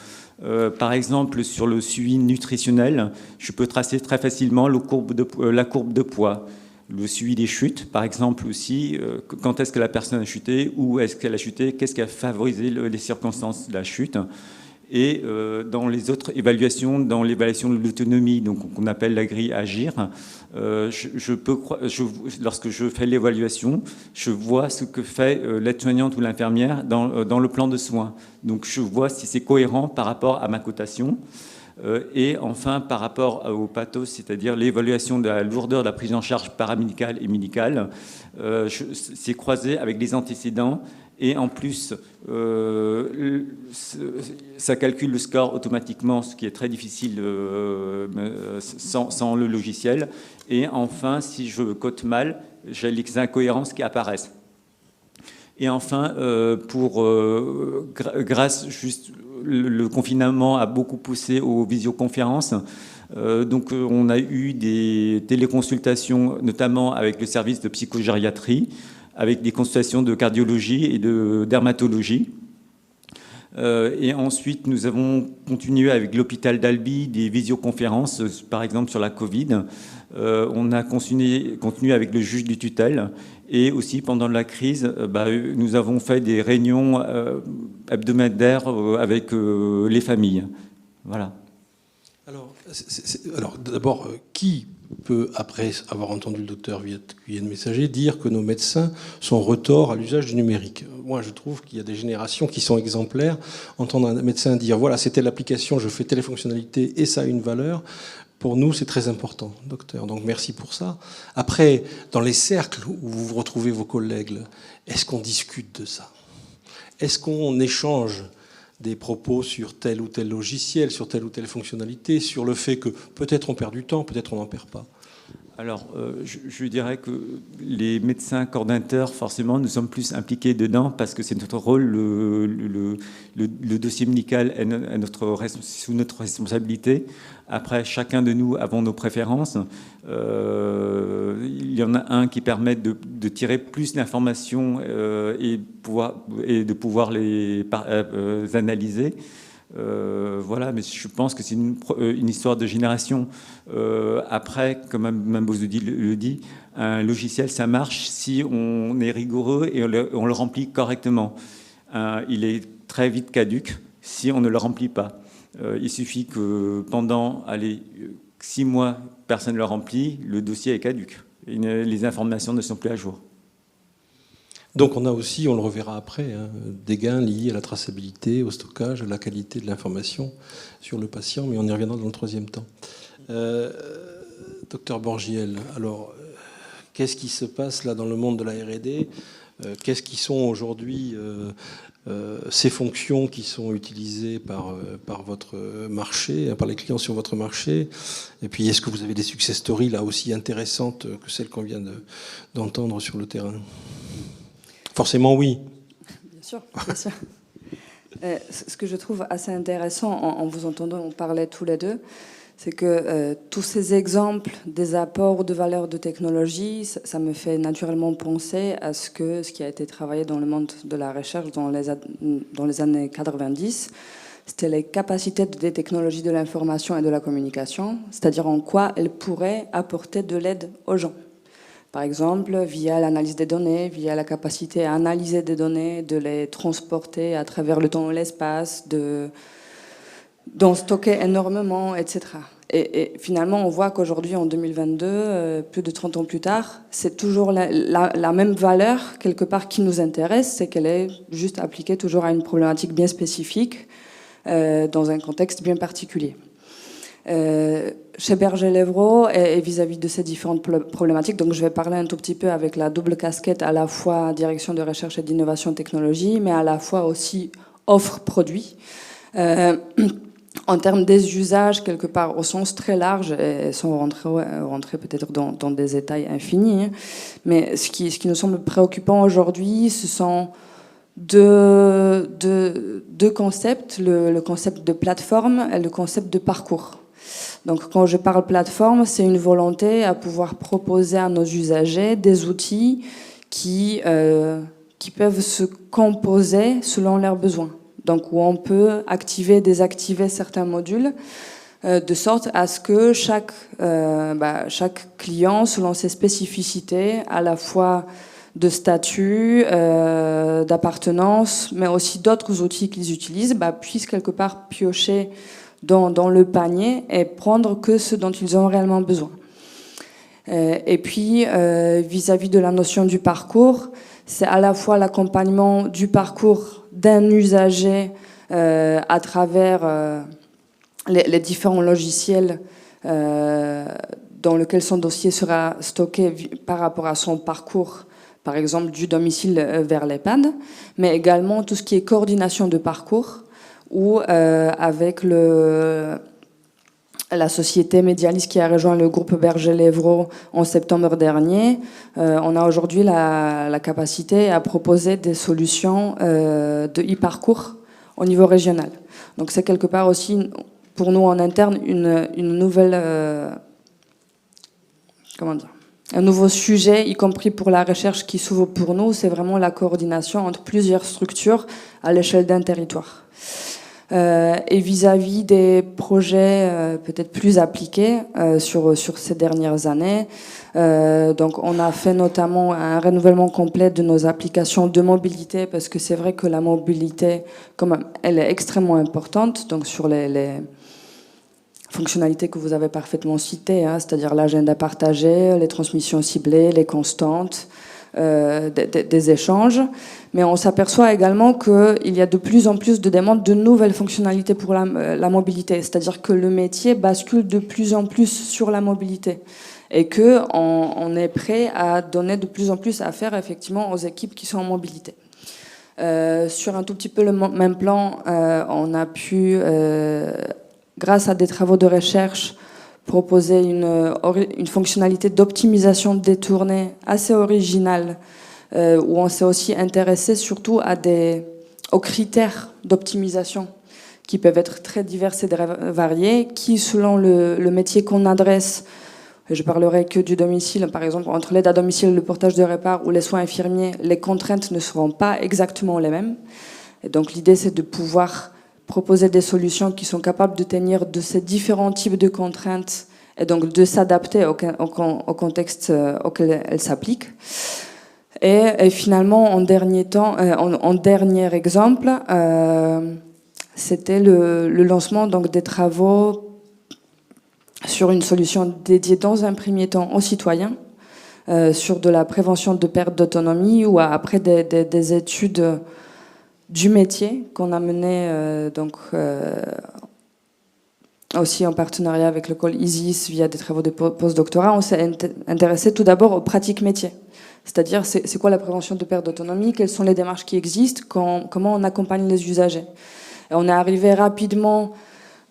Par exemple, sur le suivi nutritionnel, je peux tracer très facilement la courbe de poids. Le suivi des chutes, par exemple aussi, quand est-ce que la personne a chuté, où est-ce qu'elle a chuté, qu'est-ce qui a favorisé les circonstances de la chute. Et dans les autres évaluations, dans l'évaluation de l'autonomie, donc qu'on appelle la grille Agir, lorsque je fais l'évaluation, je vois ce que fait l'aide-soignante ou l'infirmière dans le plan de soins. Donc je vois si c'est cohérent par rapport à ma cotation. Et enfin, par rapport au pathos, c'est-à-dire l'évaluation de la lourdeur de la prise en charge paramédicale et médicale, c'est croisé avec les antécédents. Et en plus, ça calcule le score automatiquement, ce qui est très difficile sans le logiciel. Et enfin, si je cote mal, j'ai les incohérences qui apparaissent. Et enfin, grâce juste le confinement a beaucoup poussé aux visioconférences. Donc, on a eu des téléconsultations, notamment avec le service de psychogériatrie, avec des consultations de cardiologie et de dermatologie. Et ensuite, nous avons continué avec l'hôpital d'Albi des visioconférences, par exemple sur la Covid. On a continué avec le juge du tutelle. Et aussi, pendant la crise, nous avons fait des réunions hebdomadaires avec les familles. Voilà. Alors d'abord, qui peut, après avoir entendu le docteur Guyenne-Messager, dire que nos médecins sont retors à l'usage du numérique? Moi, je trouve qu'il y a des générations qui sont exemplaires. Entendre un médecin dire, voilà, c'était l'application, je fais telle fonctionnalité et ça a une valeur, pour nous, c'est très important, docteur. Donc merci pour ça. Après, dans les cercles où vous retrouvez vos collègues, est-ce qu'on discute de ça? Est-ce qu'on échange des propos sur tel ou tel logiciel, sur telle ou telle fonctionnalité, sur le fait que peut-être on perd du temps, peut-être on n'en perd pas? Alors, je dirais que les médecins coordinateurs, forcément, nous sommes plus impliqués dedans parce que c'est notre rôle. Le dossier médical est sous notre responsabilité. Après, chacun de nous avons nos préférences. Il y en a un qui permet de tirer plus d'informations et de pouvoir les analyser. Voilà, mais je pense que c'est une histoire de génération. Après, comme Mme Bozoudi le dit, un logiciel, ça marche si on est rigoureux et on le remplit correctement. Il est très vite caduc si on ne le remplit pas. Il suffit que pendant 6 mois, personne ne le remplit, le dossier est caduc. Les informations ne sont plus à jour. Donc on a aussi, on le reverra après, des gains liés à la traçabilité, au stockage, à la qualité de l'information sur le patient, mais on y reviendra dans le troisième temps. Docteur Borgiel, alors qu'est-ce qui se passe là dans le monde de la R&D? Qu'est-ce qui sont aujourd'hui ces fonctions qui sont utilisées par votre marché, par les clients sur votre marché? Et puis est-ce que vous avez des success stories là aussi intéressantes que celles qu'on vient d'entendre sur le terrain? Forcément, oui. Bien sûr, bien sûr. Ce que je trouve assez intéressant en vous entendant parler tous les deux, c'est que tous ces exemples des apports de valeur de technologie, ça me fait naturellement penser à ce qui a été travaillé dans le monde de la recherche dans les années 90. C'était les capacités des technologies de l'information et de la communication, c'est-à-dire en quoi elles pourraient apporter de l'aide aux gens. Par exemple, via l'analyse des données, via la capacité à analyser des données, de les transporter à travers le temps et l'espace, d'en stocker énormément, etc. Et finalement, on voit qu'aujourd'hui, en 2022, plus de 30 ans plus tard, c'est toujours la même valeur, quelque part, qui nous intéresse, c'est qu'elle est juste appliquée toujours à une problématique bien spécifique, dans un contexte bien particulier. Chez Berger-Lévrault et vis-à-vis de ces différentes problématiques, donc je vais parler un tout petit peu avec la double casquette à la fois direction de recherche et d'innovation technologie, mais à la fois aussi offre produit. En termes des usages, quelque part au sens très large, et sans rentrer peut-être dans des détails infinis, hein, mais ce qui nous semble préoccupant aujourd'hui, ce sont deux concepts, le concept de plateforme et le concept de parcours. Donc quand je parle plateforme, c'est une volonté à pouvoir proposer à nos usagers des outils qui peuvent se composer selon leurs besoins. Donc où on peut activer, désactiver certains modules de sorte à ce que chaque client, selon ses spécificités, à la fois de statut, d'appartenance, mais aussi d'autres outils qu'ils utilisent, puissent quelque part piocher dans le panier et prendre que ce dont ils ont réellement besoin. Et puis, vis-à-vis de la notion du parcours, c'est à la fois l'accompagnement du parcours d'un usager à travers les différents logiciels dans lesquels son dossier sera stocké par rapport à son parcours, par exemple du domicile vers l'EHPAD, mais également tout ce qui est coordination de parcours, ou avec la société Medialis qui a rejoint le groupe Berger-Lévrault en septembre dernier, on a aujourd'hui la capacité à proposer des solutions de e-parcours au niveau régional. Donc c'est quelque part aussi, pour nous en interne, une nouvelle... comment dire, un nouveau sujet, y compris pour la recherche qui s'ouvre pour nous, c'est vraiment la coordination entre plusieurs structures à l'échelle d'un territoire. Et vis-à-vis des projets peut-être plus appliqués sur ces dernières années, donc on a fait notamment un renouvellement complet de nos applications de mobilité, parce que c'est vrai que la mobilité, comme elle est extrêmement importante, donc sur les fonctionnalités que vous avez parfaitement citées, hein, c'est-à-dire l'agenda partagé, les transmissions ciblées, les constantes, des échanges. Mais on s'aperçoit également qu'il y a de plus en plus de demandes de nouvelles fonctionnalités pour la mobilité, c'est-à-dire que le métier bascule de plus en plus sur la mobilité et qu'on est prêt à donner de plus en plus à faire effectivement aux équipes qui sont en mobilité. Sur un tout petit peu le même plan, on a pu, grâce à des travaux de recherche, proposer une fonctionnalité d'optimisation détournée assez originale, où on s'est aussi intéressé surtout aux critères d'optimisation qui peuvent être très divers et variés, qui selon le métier qu'on adresse, je parlerai que du domicile, par exemple entre l'aide à domicile, le portage de repas ou les soins infirmiers, les contraintes ne seront pas exactement les mêmes. Et donc l'idée c'est de pouvoir proposer des solutions qui sont capables de tenir de ces différents types de contraintes et donc de s'adapter au contexte auquel elles s'appliquent. Et finalement, en dernier exemple, c'était le lancement donc, des travaux sur une solution dédiée dans un premier temps aux citoyens, sur de la prévention de perte d'autonomie, ou après des études du métier qu'on a menées aussi en partenariat avec l'école ISIS via des travaux de post-doctorat. On s'est intéressé tout d'abord aux pratiques métiers. C'est-à-dire, c'est quoi la prévention de perte d'autonomie, quelles sont les démarches qui existent, comment on accompagne les usagers. Et on est arrivé rapidement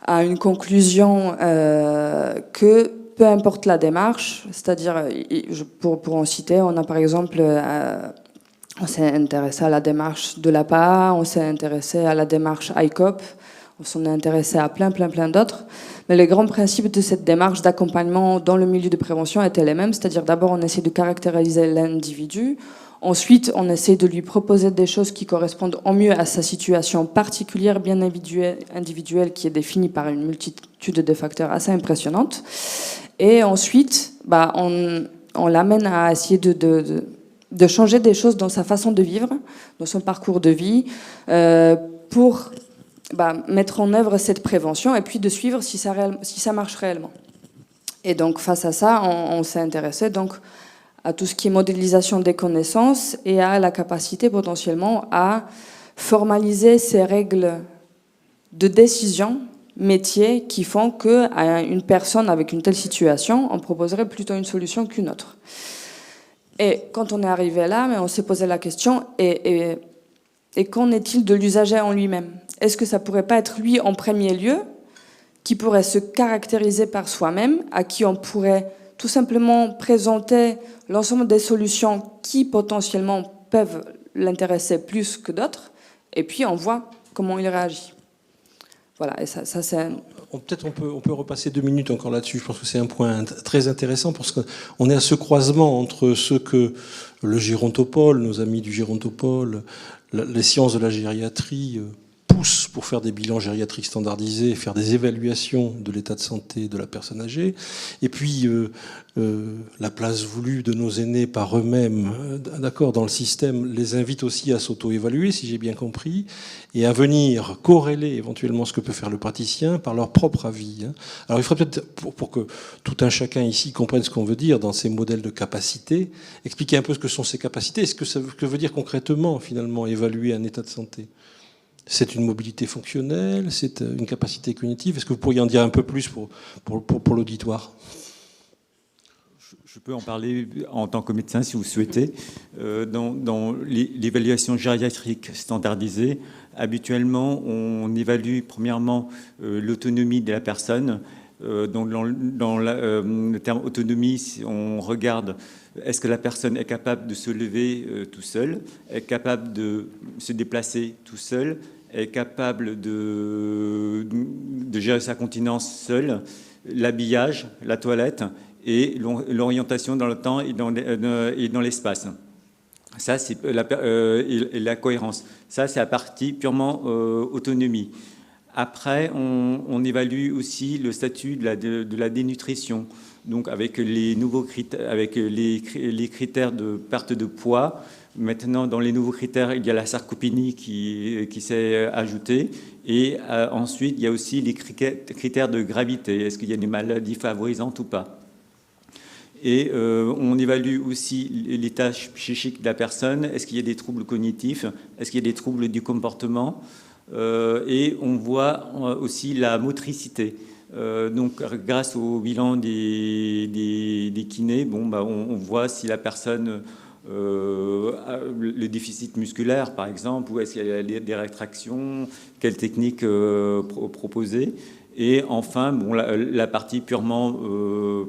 à une conclusion que peu importe la démarche, c'est-à-dire, pour en citer, on a par exemple, on s'est intéressé à la démarche de l'APA, on s'est intéressé à la démarche ICOP, on s'en est intéressé à plein d'autres. Mais les grands principes de cette démarche d'accompagnement dans le milieu de prévention étaient les mêmes, c'est-à-dire d'abord on essaie de caractériser l'individu, ensuite on essaie de lui proposer des choses qui correspondent au mieux à sa situation particulière, bien individuelle, qui est définie par une multitude de facteurs assez impressionnantes. Et ensuite, on l'amène à essayer de changer des choses dans sa façon de vivre, dans son parcours de vie, pour mettre en œuvre cette prévention et puis de suivre si ça marche réellement. Et donc face à ça, on s'est intéressé donc à tout ce qui est modélisation des connaissances et à la capacité potentiellement à formaliser ces règles de décision métier qui font qu'à une personne avec une telle situation, on proposerait plutôt une solution qu'une autre. Et quand on est arrivé là, on s'est posé la question, et qu'en est-il de l'usager en lui-même ? Est-ce que ça pourrait pas être lui en premier lieu, qui pourrait se caractériser par soi-même, à qui on pourrait tout simplement présenter l'ensemble des solutions qui potentiellement peuvent l'intéresser plus que d'autres, et puis on voit comment il réagit. Voilà, et ça c'est... Peut-être on peut repasser 2 minutes encore là-dessus. Je pense que c'est un point très intéressant parce qu'on est à ce croisement entre ce que le gérontopole, nos amis du gérontopole, les sciences de la gériatrie poussent pour faire des bilans gériatriques standardisés, faire des évaluations de l'état de santé de la personne âgée, et puis la place voulue de nos aînés par eux-mêmes, d'accord, dans le système, les invite aussi à s'auto-évaluer, si j'ai bien compris, et à venir corréler éventuellement ce que peut faire le praticien par leur propre avis. Alors il faudrait peut-être, pour que tout un chacun ici comprenne ce qu'on veut dire dans ces modèles de capacité, expliquer un peu ce que sont ces capacités, et ce que ça veut dire concrètement, finalement, évaluer un état de santé. C'est une mobilité fonctionnelle, c'est une capacité cognitive. Est-ce que vous pourriez en dire un peu plus pour l'auditoire ? Je peux en parler en tant que médecin si vous souhaitez. Dans l'évaluation gériatrique standardisée, habituellement, on évalue premièrement l'autonomie de la personne. Donc dans le terme autonomie, on regarde est-ce que la personne est capable de se lever tout seul, est capable de se déplacer tout seul, est capable de gérer sa continence seule, l'habillage, la toilette et l'orientation dans le temps et dans l'espace. Ça, c'est la cohérence. Ça, c'est la partie purement autonomie. Après, on évalue aussi le statut de la dénutrition. Donc, avec les nouveaux critères, avec les critères de perte de poids. Maintenant, dans les nouveaux critères, il y a la sarcopénie qui s'est ajoutée. Et ensuite, il y a aussi les critères de gravité. Est-ce qu'il y a des maladies favorisantes ou pas ? Et on évalue aussi l'état psychique de la personne. Est-ce qu'il y a des troubles cognitifs? Est-ce qu'il y a des troubles du comportement? Et on voit aussi la motricité. Donc, grâce au bilan des kinés, on voit si la personne a le déficit musculaire, par exemple, ou est-ce qu'il y a des rétractions, quelle technique proposer. Et enfin, la partie purement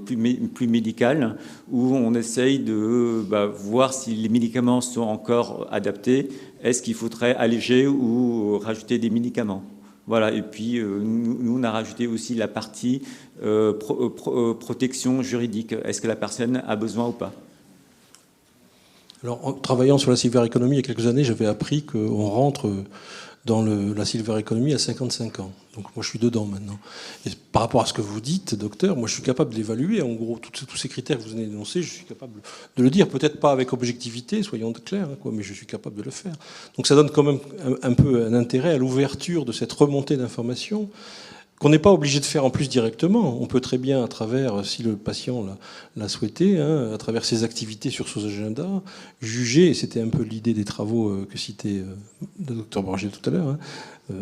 plus médicale, où on essaye de voir si les médicaments sont encore adaptés. Est-ce qu'il faudrait alléger ou rajouter des médicaments? Voilà. Et puis, nous, on a rajouté aussi la partie protection juridique. Est-ce que la personne a besoin ou pas? Alors, en travaillant sur la silver economy il y a quelques années, j'avais appris qu'on rentre dans la silver economy à 55 ans. Donc moi, je suis dedans maintenant. Et par rapport à ce que vous dites, docteur, moi, je suis capable d'évaluer, en gros, tous ces critères que vous venez d'énoncer, je suis capable de le dire, peut-être pas avec objectivité, soyons clairs, mais je suis capable de le faire. Donc ça donne quand même un peu un intérêt à l'ouverture de cette remontée d'informations, qu'on n'est pas obligé de faire en plus directement. On peut très bien, à travers, si le patient l'a souhaité, à travers ses activités sur son agenda, juger, et c'était un peu l'idée des travaux que citait le docteur Borgé tout à l'heure,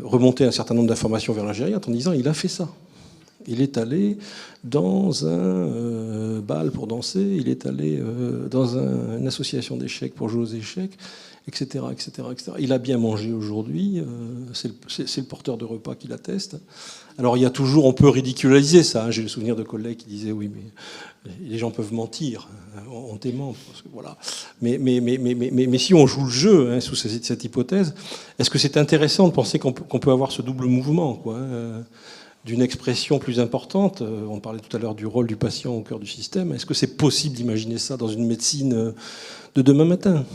remonter un certain nombre d'informations vers la gériatre en disant il a fait ça. Il est allé dans un bal pour danser, il est allé dans une association d'échecs pour jouer aux échecs, etc., etc., etc. Il a bien mangé aujourd'hui, c'est le porteur de repas qui l'atteste. Alors il y a toujours, on peut ridiculiser ça. J'ai le souvenir de collègues qui disaient oui, mais les gens peuvent mentir, hontément, parce que voilà. Mais si on joue le jeu sous cette hypothèse, est-ce que c'est intéressant de penser qu'on peut avoir ce double mouvement, quoi, d'une expression plus importante? On parlait tout à l'heure du rôle du patient au cœur du système. Est-ce que c'est possible d'imaginer ça dans une médecine de demain matin?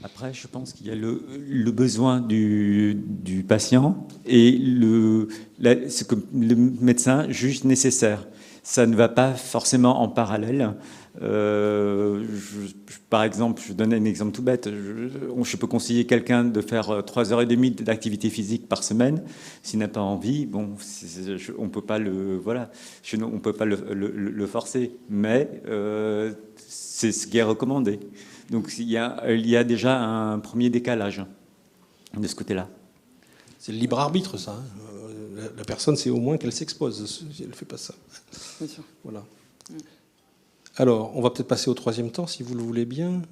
Après, je pense qu'il y a le besoin du patient et ce que le médecin juge nécessaire. Ça ne va pas forcément en parallèle. Par exemple, je donne un exemple tout bête. Je peux conseiller quelqu'un de faire 3h30 d'activité physique par semaine. S'il n'a pas envie, on peut pas on peut pas le forcer. Mais c'est ce qui est recommandé. Donc il y a déjà un premier décalage de ce côté-là. C'est le libre arbitre, ça. La personne, c'est au moins qu'elle s'expose. Si elle ne fait pas ça. Bien sûr. Voilà. Alors, on va peut-être passer au troisième temps, si vous le voulez bien.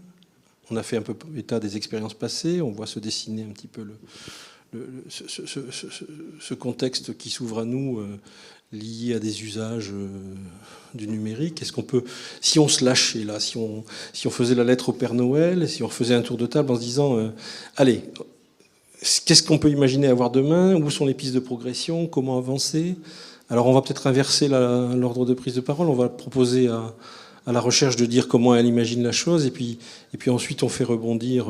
On a fait un peu état des expériences passées. On voit se dessiner un petit peu ce contexte qui s'ouvre à nous, lié à des usages du numérique. Est-ce qu'on peut, si on se lâchait là, si on faisait la lettre au Père Noël, si on refaisait un tour de table en se disant, allez, qu'est-ce qu'on peut imaginer avoir demain? Où sont les pistes de progression? Comment avancer? Alors on va peut-être inverser l'ordre de prise de parole. On va proposer à la recherche de dire comment elle imagine la chose, et puis ensuite on fait rebondir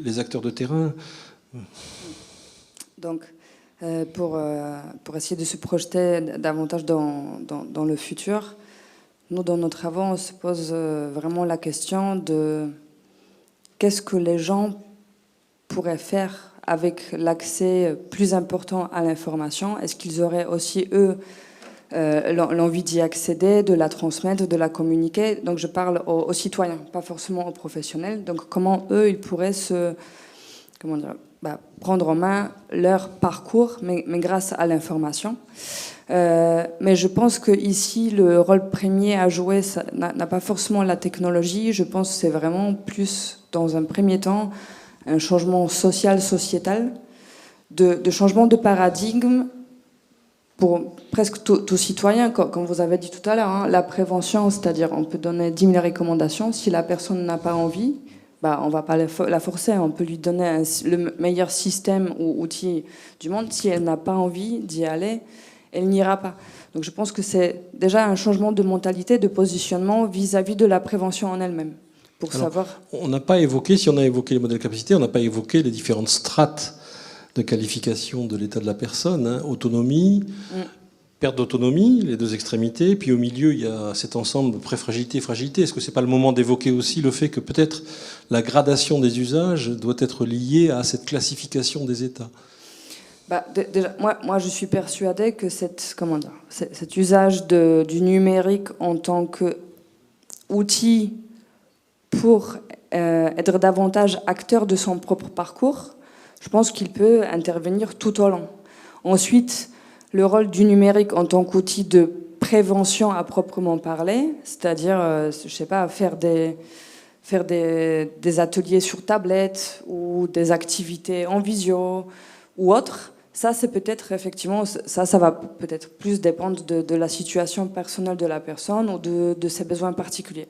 les acteurs de terrain. Donc, pour essayer de se projeter davantage dans le futur, nous, dans nos travaux, on se pose vraiment la question de qu'est-ce que les gens pourraient faire avec l'accès plus important à l'information. Est-ce qu'ils auraient aussi, eux, l'envie d'y accéder, de la transmettre, de la communiquer? Donc je parle aux citoyens, pas forcément aux professionnels. Donc comment eux, ils pourraient prendre en main leur parcours, mais grâce à l'information. Mais je pense qu'ici, le rôle premier à jouer n'a pas forcément la technologie. Je pense que c'est vraiment plus, dans un premier temps, un changement social, sociétal, de changement de paradigme pour presque tout citoyen, comme vous avez dit tout à l'heure. Hein, la prévention, c'est-à-dire on peut donner 10 000 recommandations. Si la personne n'a pas envie, on ne va pas la forcer. On peut lui donner le meilleur système ou outil du monde. Si elle n'a pas envie d'y aller, elle n'ira pas. Donc je pense que c'est déjà un changement de mentalité, de positionnement vis-à-vis de la prévention en elle-même. Pour savoir. On n'a pas évoqué, si on a évoqué les modèles de capacité, on n'a pas évoqué les différentes strates de qualification de l'état de la personne. Hein. Autonomie, perte d'autonomie, les deux extrémités. Puis au milieu, il y a cet ensemble pré-fragilité et fragilité. Est-ce que ce n'est pas le moment d'évoquer aussi le fait que peut-être la gradation des usages doit être liée à cette classification des états? Déjà, moi, je suis persuadée que cet usage du numérique en tant qu'outil pour être davantage acteur de son propre parcours, je pense qu'il peut intervenir tout au long. Ensuite, le rôle du numérique en tant qu'outil de prévention à proprement parler, c'est-à-dire, je sais pas, faire des ateliers sur tablette ou des activités en visio ou autre. Ça, c'est peut-être effectivement, ça va peut-être plus dépendre de la situation personnelle de la personne ou de ses besoins particuliers.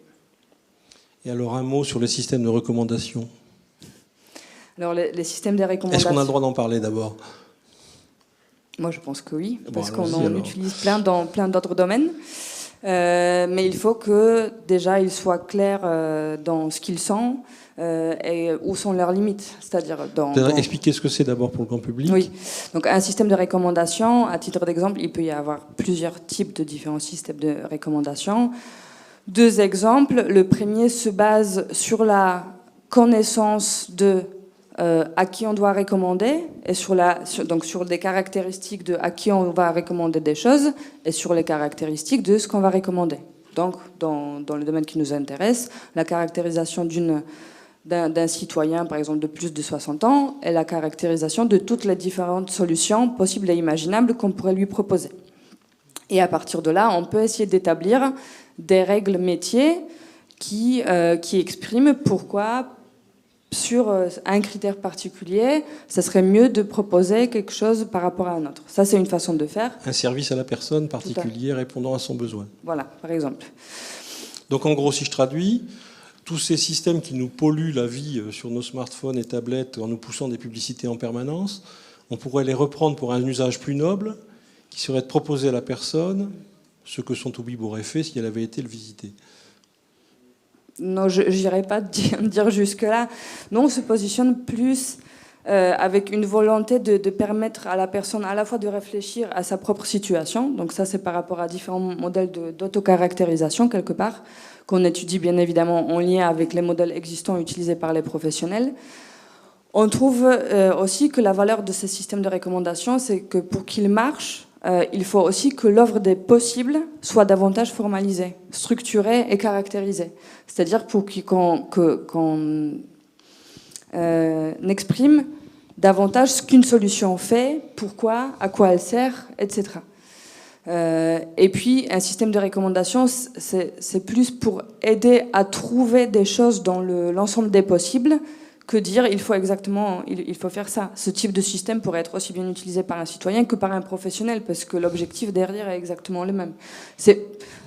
Et alors un mot sur les systèmes de recommandation. Alors les systèmes de recommandation. Est-ce qu'on a le droit d'en parler d'abord? Moi, je pense que oui, parce bon, qu'on en utilise dans plein d'autres domaines. Mais il faut que déjà ils soient clairs dans ce qu'ils sont. Et où sont leurs limites, c'est-à-dire expliquer ce que c'est d'abord pour le grand public. Oui, donc un système de recommandation, à titre d'exemple, il peut y avoir plusieurs types de différents systèmes de recommandation. 2 exemples. Le premier se base sur la connaissance de à qui on doit recommander et donc sur des caractéristiques de à qui on va recommander des choses et sur les caractéristiques de ce qu'on va recommander. Donc, dans le domaine qui nous intéresse, la caractérisation d'un citoyen, par exemple, de plus de 60 ans, et la caractérisation de toutes les différentes solutions possibles et imaginables qu'on pourrait lui proposer. Et à partir de là, on peut essayer d'établir des règles métiers qui expriment pourquoi, sur un critère particulier, ça serait mieux de proposer quelque chose par rapport à un autre. Ça, c'est une façon de faire. Un service à la personne particulier répondant à son besoin. Voilà, par exemple. Donc en gros, si je traduis, tous ces systèmes qui nous polluent la vie sur nos smartphones et tablettes en nous poussant des publicités en permanence, on pourrait les reprendre pour un usage plus noble, qui serait de proposer à la personne ce que son toubib aurait fait si elle avait été le visiter. Non, je n'irai pas dire jusque-là. Non, on se positionne plus avec une volonté de permettre à la personne à la fois de réfléchir à sa propre situation. Donc ça, c'est par rapport à différents modèles d'autocaractérisation, quelque part, qu'on étudie bien évidemment en lien avec les modèles existants utilisés par les professionnels. On trouve aussi que la valeur de ces systèmes de recommandation, c'est que pour qu'ils marchent, il faut aussi que l'offre des possibles soit davantage formalisée, structurée et caractérisée. C'est-à-dire pour qu'on exprime davantage ce qu'une solution fait, pourquoi, à quoi elle sert, etc. Et puis, un système de recommandation, c'est plus pour aider à trouver des choses dans l'ensemble des possibles que dire il faut faire ça. Ce type de système pourrait être aussi bien utilisé par un citoyen que par un professionnel, parce que l'objectif derrière est exactement le même.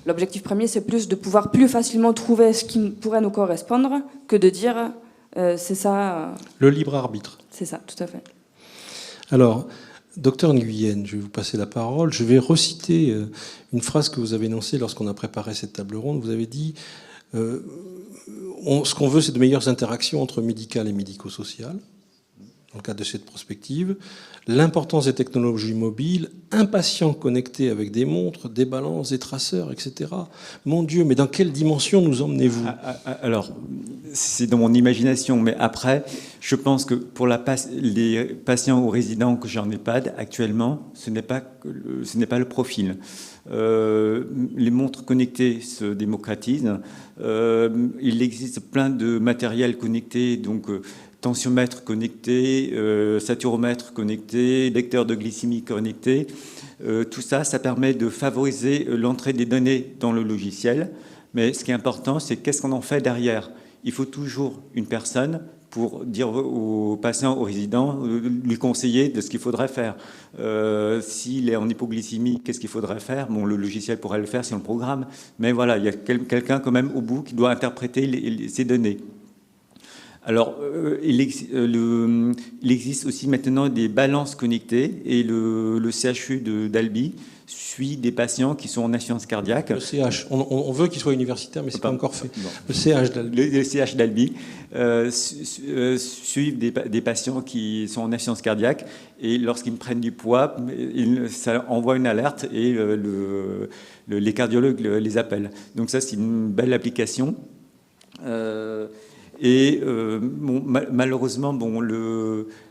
L'objectif premier, c'est plus de pouvoir plus facilement trouver ce qui pourrait nous correspondre que de dire c'est ça. Le libre arbitre. C'est ça, tout à fait. Alors, docteur Nguyen, je vais vous passer la parole. Je vais reciter une phrase que vous avez énoncée lorsqu'on a préparé cette table ronde. Vous avez dit ce qu'on veut, c'est de meilleures interactions entre médical et médico-social, dans le cadre de cette prospective. L'importance des technologies mobiles, impatients connectés avec des montres, des balances, des traceurs, etc. Mon Dieu, mais dans quelle dimension nous emmenez-vous? Alors, c'est dans mon imagination, mais après, je pense que pour les patients ou résidents que j'ai en EHPAD, actuellement, ce n'est pas le profil. Les montres connectées se démocratisent. Il existe plein de matériel connecté, donc tensiomètre connecté, saturomètre connecté, lecteur de glycémie connecté. Tout ça, ça permet de favoriser l'entrée des données dans le logiciel. Mais ce qui est important, c'est qu'est-ce qu'on en fait derrière. Il faut toujours une personne pour dire aux patients, aux résidents, lui conseiller de ce qu'il faudrait faire. S'il est en hypoglycémie, qu'est-ce qu'il faudrait faire? Bon, le logiciel pourrait le faire si on le programme, mais voilà, il y a quelqu'un quand même au bout qui doit interpréter ces données. Alors, il existe aussi maintenant des balances connectées et le CHU d'Albi suit des patients qui sont en insuffisance cardiaque. Le CH, on veut qu'il soit universitaire, mais ce n'est pas encore fait. Non. Le CH d'Albi. Le CH d'Albi suivent des patients qui sont en insuffisance cardiaque et lorsqu'ils prennent du poids, ça envoie une alerte et les cardiologues les appellent. Donc ça, c'est une belle application. Malheureusement,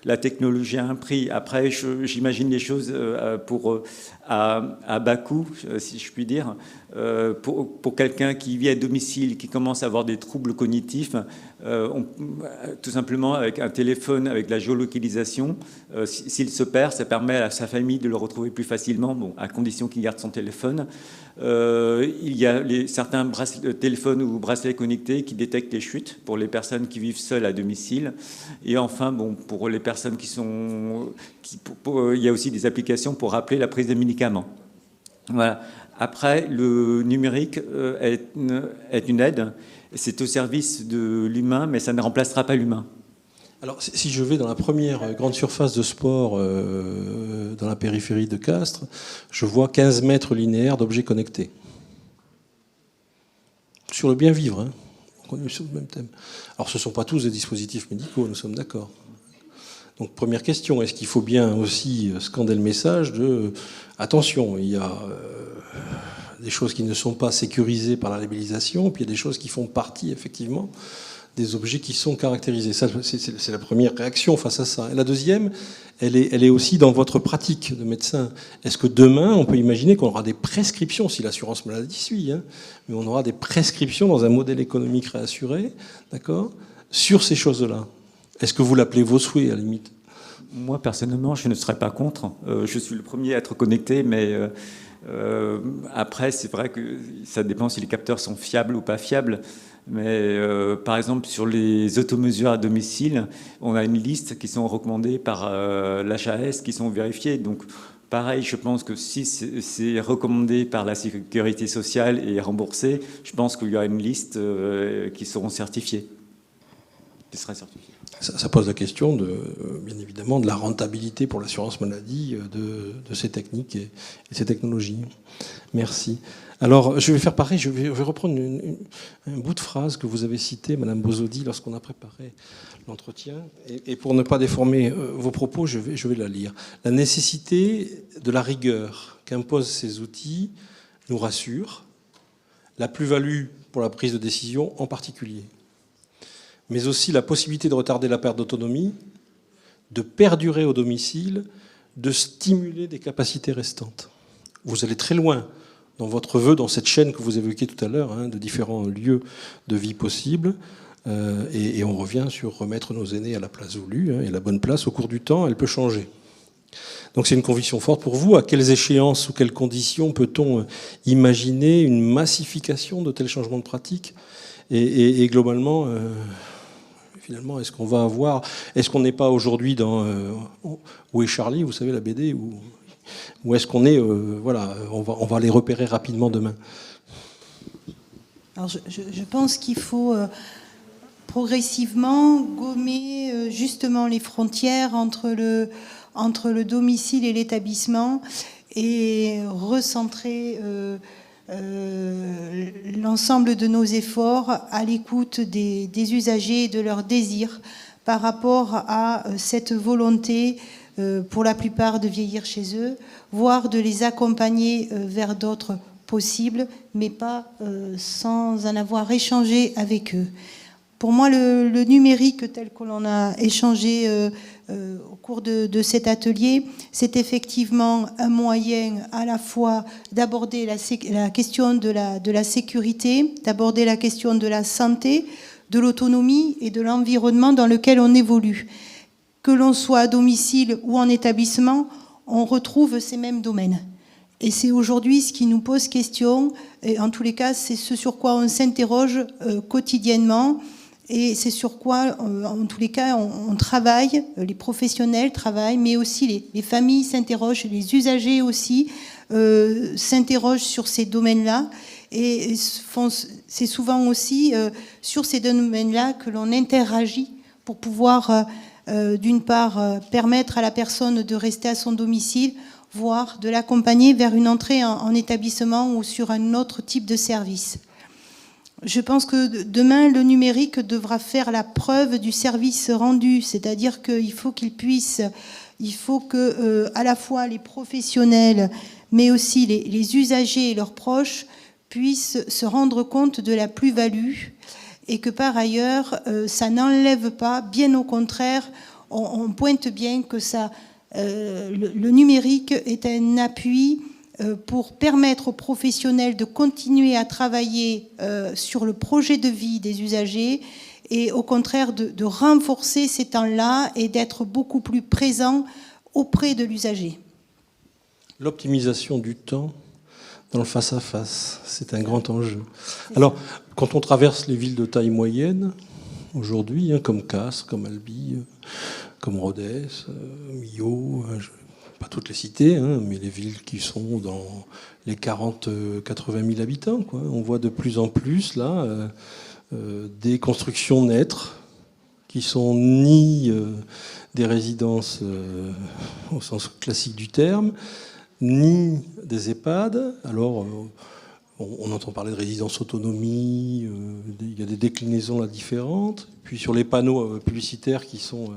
la technologie a un prix. Après, j'imagine les choses à bas coût, si je puis dire. Pour quelqu'un qui vit à domicile, qui commence à avoir des troubles cognitifs, tout simplement avec un téléphone, avec la géolocalisation, s'il se perd, ça permet à sa famille de le retrouver plus facilement, à condition qu'il garde son téléphone. Il y a certains téléphones ou bracelets connectés qui détectent les chutes pour les personnes qui vivent seules à domicile. Et enfin, pour les personnes il y a aussi des applications pour rappeler la prise de médicaments. Voilà. Après, le numérique est une aide. C'est au service de l'humain, mais ça ne remplacera pas l'humain. Alors, si je vais dans la première grande surface de sport dans la périphérie de Castres, je vois 15 mètres linéaires d'objets connectés. Sur le bien vivre, hein. On est sur le même thème. Alors, ce ne sont pas tous des dispositifs médicaux, nous sommes d'accord. Donc, première question, est-ce qu'il faut bien aussi scander le message de attention, il y a des choses qui ne sont pas sécurisées par la labellisation, puis il y a des choses qui font partie, effectivement, des objets qui sont caractérisés. Ça, c'est la première réaction face à ça. Et la deuxième, elle est aussi dans votre pratique de médecin. Est-ce que demain, on peut imaginer qu'on aura des prescriptions, si l'assurance maladie suit, hein, mais on aura des prescriptions dans un modèle économique réassuré, d'accord, sur ces choses-là? Est-ce que vous l'appelez vos souhaits, à la limite? Moi, personnellement, je ne serais pas contre. Je suis le premier à être connecté, mais après, c'est vrai que ça dépend si les capteurs sont fiables ou pas fiables. Mais par exemple, sur les automesures à domicile, on a une liste qui sont recommandées par l'HAS, qui sont vérifiées. Donc, pareil, je pense que si c'est recommandé par la sécurité sociale et remboursé, je pense qu'il y aura une liste qui seront certifiées. Qui sera certifiée. Ça pose la question, bien évidemment, de la rentabilité pour l'assurance maladie de ces techniques et ces technologies. Merci. Alors, je vais faire pareil, je vais reprendre un bout de phrase que vous avez cité, Madame Bozodi, lorsqu'on a préparé l'entretien. Et pour ne pas déformer vos propos, je vais la lire. La nécessité de la rigueur qu'imposent ces outils nous rassure, la plus-value pour la prise de décision en particulier, mais aussi la possibilité de retarder la perte d'autonomie, de perdurer au domicile, de stimuler des capacités restantes. Vous allez très loin dans votre vœu, dans cette chaîne que vous évoquiez tout à l'heure, hein, de différents lieux de vie possibles, et on revient sur remettre nos aînés à la place voulue, hein, et la bonne place, au cours du temps, elle peut changer. Donc c'est une conviction forte pour vous. À quelles échéances, sous quelles conditions peut-on imaginer une massification de tels changements de pratique et globalement... Finalement, est-ce qu'on va avoir... Est-ce qu'on n'est pas aujourd'hui dans... Où est Charlie, vous savez, la BD, ou est-ce qu'on est... voilà, on va les repérer rapidement demain. Alors, je pense qu'il faut progressivement gommer justement les frontières entre le domicile et l'établissement et recentrer... l'ensemble de nos efforts à l'écoute des usagers et de leurs désirs par rapport à cette volonté, pour la plupart, de vieillir chez eux, voire de les accompagner vers d'autres possibles, mais pas sans en avoir échangé avec eux. Pour moi, le numérique tel que l'on a échangé au cours de cet atelier, c'est effectivement un moyen à la fois d'aborder la question de la sécurité, d'aborder la question de la santé, de l'autonomie et de l'environnement dans lequel on évolue. Que l'on soit à domicile ou en établissement, on retrouve ces mêmes domaines. Et c'est aujourd'hui ce qui nous pose question, et en tous les cas, c'est ce sur quoi on s'interroge quotidiennement, et c'est sur quoi, en tous les cas, on travaille, les professionnels travaillent, mais aussi les familles s'interrogent, les usagers aussi s'interrogent sur ces domaines-là, et c'est souvent aussi sur ces domaines-là que l'on interagit pour pouvoir, d'une part, permettre à la personne de rester à son domicile, voire de l'accompagner vers une entrée en établissement ou sur un autre type de service. Je pense que demain, le numérique devra faire la preuve du service rendu, c'est-à-dire qu'il faut que à la fois les professionnels, mais aussi les usagers et leurs proches puissent se rendre compte de la plus-value et que par ailleurs, ça n'enlève pas, bien au contraire, on pointe bien que ça, le numérique est un appui pour permettre aux professionnels de continuer à travailler sur le projet de vie des usagers et au contraire de renforcer ces temps-là et d'être beaucoup plus présent auprès de l'usager. L'optimisation du temps dans le face-à-face, c'est un grand enjeu. Alors, quand on traverse les villes de taille moyenne, aujourd'hui, comme Castres, comme Albi, comme Rodez, Millau, pas toutes les cités, mais les villes qui sont dans les 40-80 000 habitants, quoi. On voit de plus en plus là des constructions naître qui sont ni des résidences au sens classique du terme, ni des EHPAD. Alors, on entend parler de résidence autonomie, il y a des déclinaisons là différentes. Puis sur les panneaux publicitaires qui sont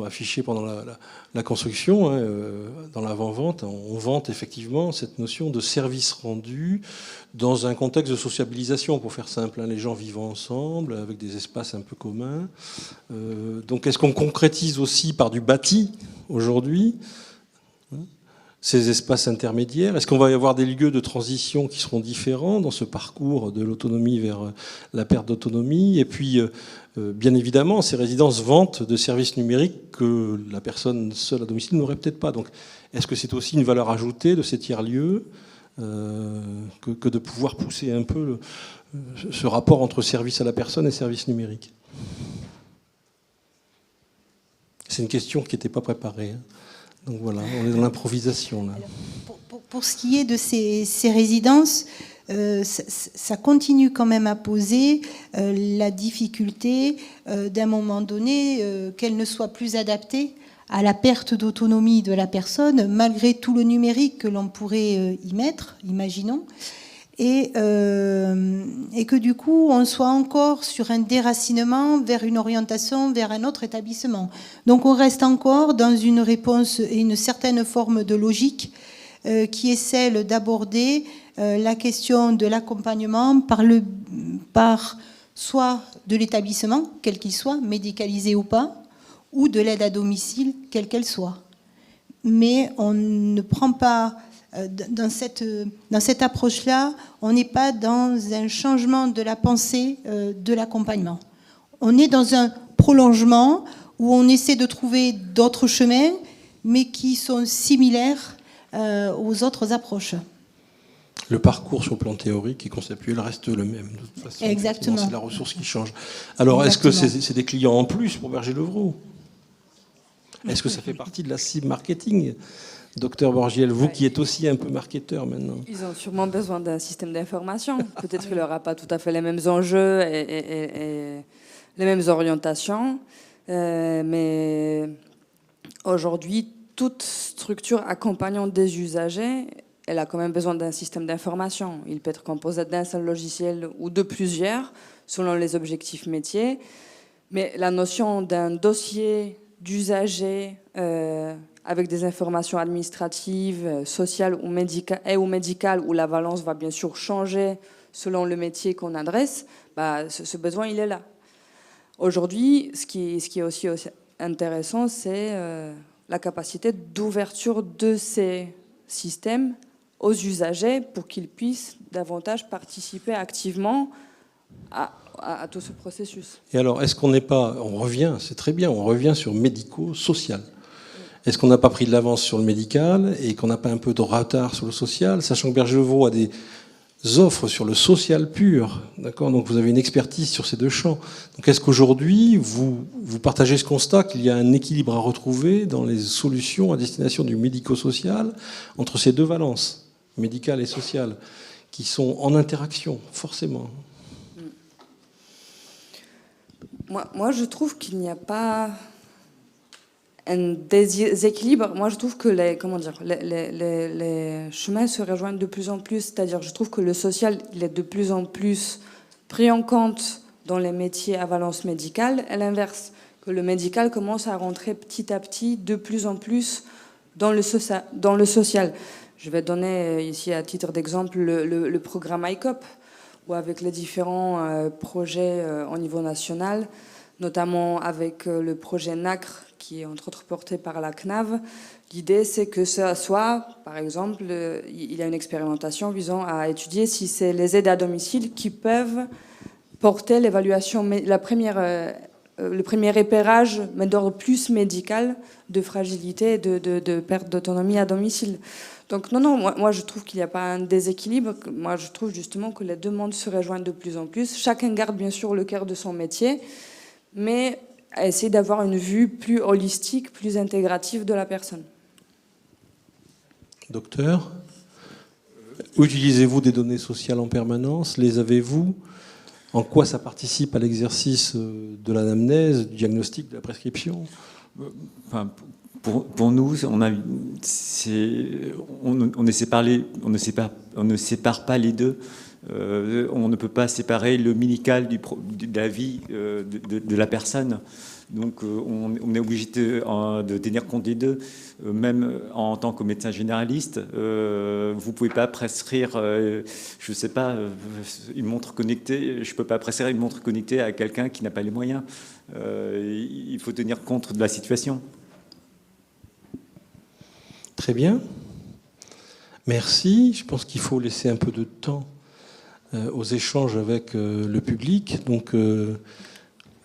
affichés pendant la construction, dans l'avant-vente, on vante effectivement cette notion de service rendu dans un contexte de sociabilisation, pour faire simple, les gens vivant ensemble, avec des espaces un peu communs. Donc est-ce qu'on concrétise aussi par du bâti aujourd'hui ces espaces intermédiaires? Est-ce qu'on va y avoir des lieux de transition qui seront différents dans ce parcours de l'autonomie vers la perte d'autonomie? Et puis, bien évidemment, ces résidences vantent de services numériques que la personne seule à domicile n'aurait peut-être pas. Donc, est-ce que c'est aussi une valeur ajoutée de ces tiers-lieux que de pouvoir pousser un peu ce rapport entre service à la personne et service numérique? C'est une question qui n'était pas préparée. Donc voilà, on est dans l'improvisation là. Pour ce qui est de ces résidences, ça continue quand même à poser la difficulté d'un moment donné qu'elles ne soient plus adaptées à la perte d'autonomie de la personne, malgré tout le numérique que l'on pourrait y mettre, imaginons, et que du coup on soit encore sur un déracinement vers une orientation vers un autre établissement. Donc on reste encore dans une réponse et une certaine forme de logique qui est celle d'aborder la question de l'accompagnement par soit de l'établissement, quel qu'il soit, médicalisé ou pas, ou de l'aide à domicile, quelle qu'elle soit. Mais on ne prend pas... Dans cette approche-là, on n'est pas dans un changement de la pensée de l'accompagnement. On est dans un prolongement où on essaie de trouver d'autres chemins, mais qui sont similaires aux autres approches. Le parcours sur le plan théorique et conceptuel reste le même, de toute façon. Exactement. C'est la ressource qui change. Alors, Exactement. Est-ce que c'est des clients en plus pour Berger-Levrault? Est-ce que ça fait partie de la cible marketing? Docteur Borgiel, vous qui êtes aussi un peu marketeur maintenant. Ils ont sûrement besoin d'un système d'information. Peut-être qu'il n'aura pas tout à fait les mêmes enjeux et les mêmes orientations. Mais aujourd'hui, toute structure accompagnant des usagers, elle a quand même besoin d'un système d'information. Il peut être composé d'un seul logiciel ou de plusieurs, selon les objectifs métiers. Mais la notion d'un dossier d'usager avec des informations administratives, sociales ou médicales, où la valence va bien sûr changer selon le métier qu'on adresse, ce besoin, il est là. Aujourd'hui, ce qui est aussi intéressant, c'est la capacité d'ouverture de ces systèmes aux usagers pour qu'ils puissent davantage participer activement à tout ce processus. Et alors, est-ce qu'on n'est pas, on revient, c'est très bien, on revient sur médico-social. Est-ce qu'on n'a pas pris de l'avance sur le médical et qu'on n'a pas un peu de retard sur le social, sachant que Berger-Levaux a des offres sur le social pur, d'accord ? Donc vous avez une expertise sur ces deux champs. Donc est-ce qu'aujourd'hui, vous partagez ce constat qu'il y a un équilibre à retrouver dans les solutions à destination du médico-social entre ces deux valences, médicale et sociale, qui sont en interaction, forcément ? Moi, je trouve qu'il n'y a pas un déséquilibre. Moi, je trouve que les chemins se rejoignent de plus en plus. C'est-à-dire, je trouve que le social, il est de plus en plus pris en compte dans les métiers à valence médicale. À l'inverse, que le médical commence à rentrer petit à petit de plus en plus dans le social. Je vais donner ici à titre d'exemple le programme ICOP, où avec les différents projets au niveau national, notamment avec le projet NACRE, qui est entre autres porté par la CNAV, l'idée c'est que ça soit, par exemple, il y a une expérimentation visant à étudier si c'est les aides à domicile qui peuvent porter l'évaluation, le premier repérage, mais d'ordre plus médical, de fragilité et de perte d'autonomie à domicile. Donc non, moi je trouve qu'il n'y a pas un déséquilibre. Moi je trouve justement que les deux mondes se rejoignent de plus en plus. Chacun garde bien sûr le cœur de son métier, mais à essayer d'avoir une vue plus holistique, plus intégrative de la personne. Docteur, utilisez-vous des données sociales en permanence ? Les avez-vous ? En quoi ça participe à l'exercice de l'anamnèse, du diagnostic, de la prescription ? Enfin, pour nous, on ne sépare pas les deux. On ne peut pas séparer le médical de la vie de la personne. Donc on est obligé de tenir compte des deux. Même en tant que médecin généraliste, vous ne pouvez pas prescrire, je ne sais pas, une montre connectée. Je ne peux pas prescrire une montre connectée à quelqu'un qui n'a pas les moyens. Il faut tenir compte de la situation. Très bien. Merci. Je pense qu'il faut laisser un peu de temps aux échanges avec le public. Donc,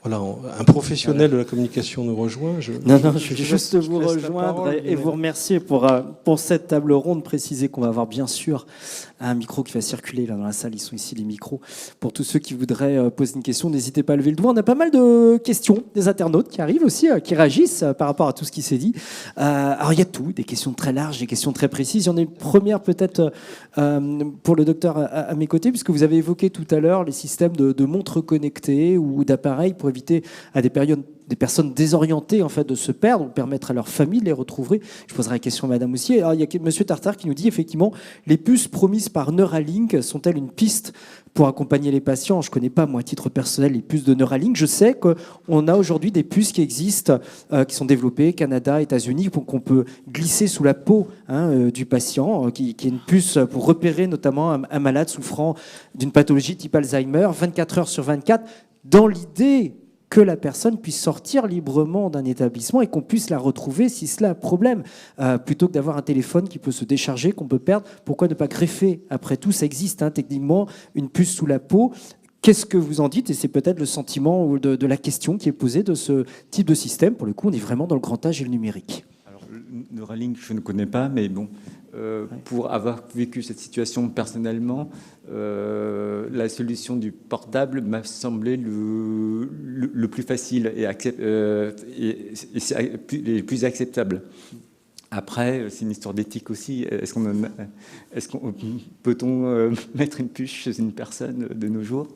voilà, un professionnel de la communication nous rejoint. Je vais juste vous rejoindre et vous remercier pour cette table ronde. Préciser qu'on va avoir bien sûr un micro qui va circuler là dans la salle. Ils sont ici les micros. Pour tous ceux qui voudraient poser une question, n'hésitez pas à lever le doigt. On a pas mal de questions des internautes qui arrivent aussi, qui réagissent par rapport à tout ce qui s'est dit. Alors il y a tout, des questions très larges, des questions très précises. Il y en a une première peut-être pour le docteur à mes côtés, puisque vous avez évoqué tout à l'heure les systèmes de montres connectées ou d'appareils pour éviter à des personnes désorientées en fait, de se perdre, ou permettre à leur famille de les retrouver. Je poserai la question à madame aussi. Alors, il y a monsieur Tartare qui nous dit effectivement, les puces promises par Neuralink sont-elles une piste pour accompagner les patients ? Je ne connais pas, moi, à titre personnel, les puces de Neuralink. Je sais qu'on a aujourd'hui des puces qui existent, qui sont développées, Canada, États-Unis, qu'on peut glisser sous la peau du patient, qui est une puce pour repérer notamment un malade souffrant d'une pathologie type Alzheimer, 24 heures sur 24, dans l'idée que la personne puisse sortir librement d'un établissement et qu'on puisse la retrouver si cela a problème. Plutôt que d'avoir un téléphone qui peut se décharger, qu'on peut perdre, pourquoi ne pas greffer ? Après tout, ça existe techniquement, une puce sous la peau. Qu'est-ce que vous en dites ? Et c'est peut-être le sentiment de la question qui est posée de ce type de système. Pour le coup, on est vraiment dans le grand âge et le numérique. Alors, le Neuralink, je ne connais pas, mais bon, pour avoir vécu cette situation personnellement, la solution du portable m'a semblé le plus facile et plus acceptable. Après, c'est une histoire d'éthique aussi. Peut-on mettre une puce chez une personne de nos jours ?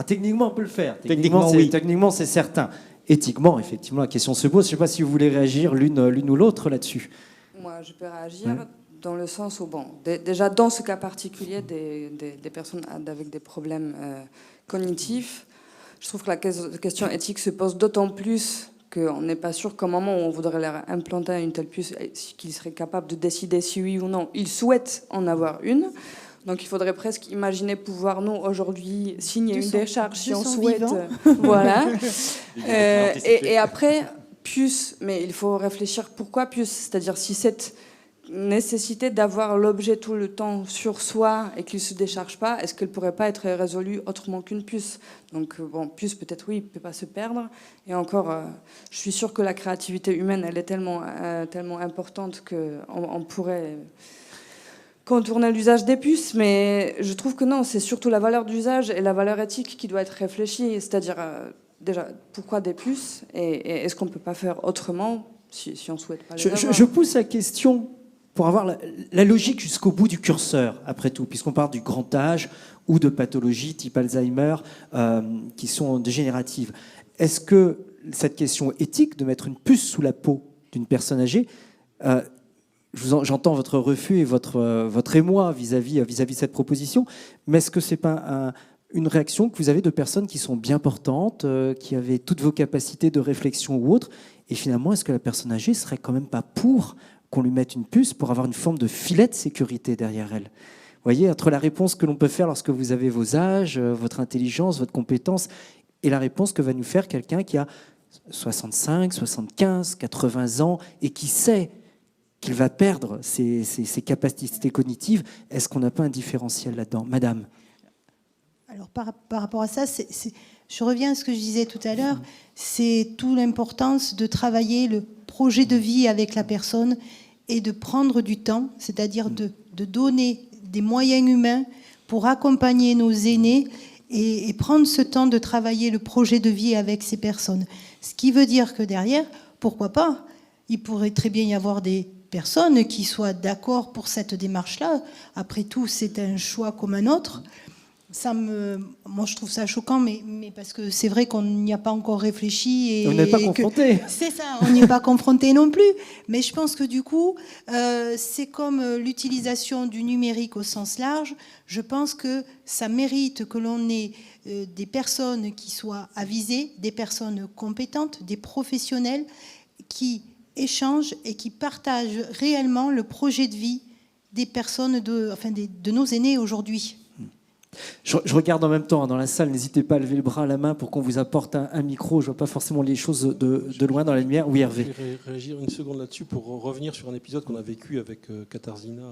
Techniquement, on peut le faire. Techniquement, oui. Techniquement, c'est certain. Éthiquement, effectivement, la question se pose. Je ne sais pas si vous voulez réagir l'une ou l'autre là-dessus. Moi, je peux réagir dans le sens où, déjà dans ce cas particulier des personnes avec des problèmes cognitifs, je trouve que la question éthique se pose d'autant plus qu'on n'est pas sûr qu'au moment où on voudrait leur implanter une telle puce, qu'ils seraient capables de décider si oui ou non ils souhaitent en avoir une. Donc il faudrait presque imaginer pouvoir, nous, aujourd'hui, signer une décharge si on souhaite. Voilà. Et après, puce, mais il faut réfléchir pourquoi puce. C'est-à-dire si cette nécessité d'avoir l'objet tout le temps sur soi et qu'il ne se décharge pas, est-ce qu'elle ne pourrait pas être résolue autrement qu'une puce? Donc, bon, puce, peut-être oui, il ne peut pas se perdre. Et encore, je suis sûre que la créativité humaine, elle est tellement importante qu'on pourrait contourner l'usage des puces. Mais je trouve que non, c'est surtout la valeur d'usage et la valeur éthique qui doit être réfléchie. C'est-à-dire, déjà, pourquoi des puces? Et est-ce qu'on ne peut pas faire autrement si on ne souhaite pas les avoir? Je pousse la question pour avoir la logique jusqu'au bout du curseur, après tout, puisqu'on parle du grand âge ou de pathologies type Alzheimer qui sont dégénératives. Est-ce que cette question éthique de mettre une puce sous la peau d'une personne âgée, j'entends votre refus et votre émoi vis-à-vis de cette proposition, mais est-ce que ce n'est pas une réaction que vous avez de personnes qui sont bien portantes, qui avaient toutes vos capacités de réflexion ou autres, et finalement, est-ce que la personne âgée serait quand même pas pour qu'on lui mette une puce pour avoir une forme de filet de sécurité derrière elle? Vous voyez, entre la réponse que l'on peut faire lorsque vous avez vos âges, votre intelligence, votre compétence, et la réponse que va nous faire quelqu'un qui a 65, 75, 80 ans et qui sait qu'il va perdre ses capacités cognitives, est-ce qu'on n'a pas un différentiel là-dedans? Madame? Alors, par rapport à ça, je reviens à ce que je disais tout à l'heure, c'est toute l'importance de travailler le projet de vie avec la personne et de prendre du temps, c'est-à-dire de donner des moyens humains pour accompagner nos aînés et prendre ce temps de travailler le projet de vie avec ces personnes. Ce qui veut dire que derrière, pourquoi pas, il pourrait très bien y avoir des personnes qui soient d'accord pour cette démarche-là. Après tout, c'est un choix comme un autre. Moi, je trouve ça choquant, mais parce que c'est vrai qu'on n'y a pas encore réfléchi. Et, on n'est pas confronté. C'est ça, on n'y est pas confronté non plus. Mais je pense que du coup, c'est comme l'utilisation du numérique au sens large. Je pense que ça mérite que l'on ait des personnes qui soient avisées, des personnes compétentes, des professionnels qui échangent et qui partagent réellement le projet de vie des personnes, de nos aînés aujourd'hui. Je regarde en même temps dans la salle, n'hésitez pas à lever le bras à la main pour qu'on vous apporte un micro. Je ne vois pas forcément les choses de loin dans la lumière. Oui, Hervé. Je vais réagir une seconde là-dessus pour revenir sur un épisode qu'on a vécu avec Katarzyna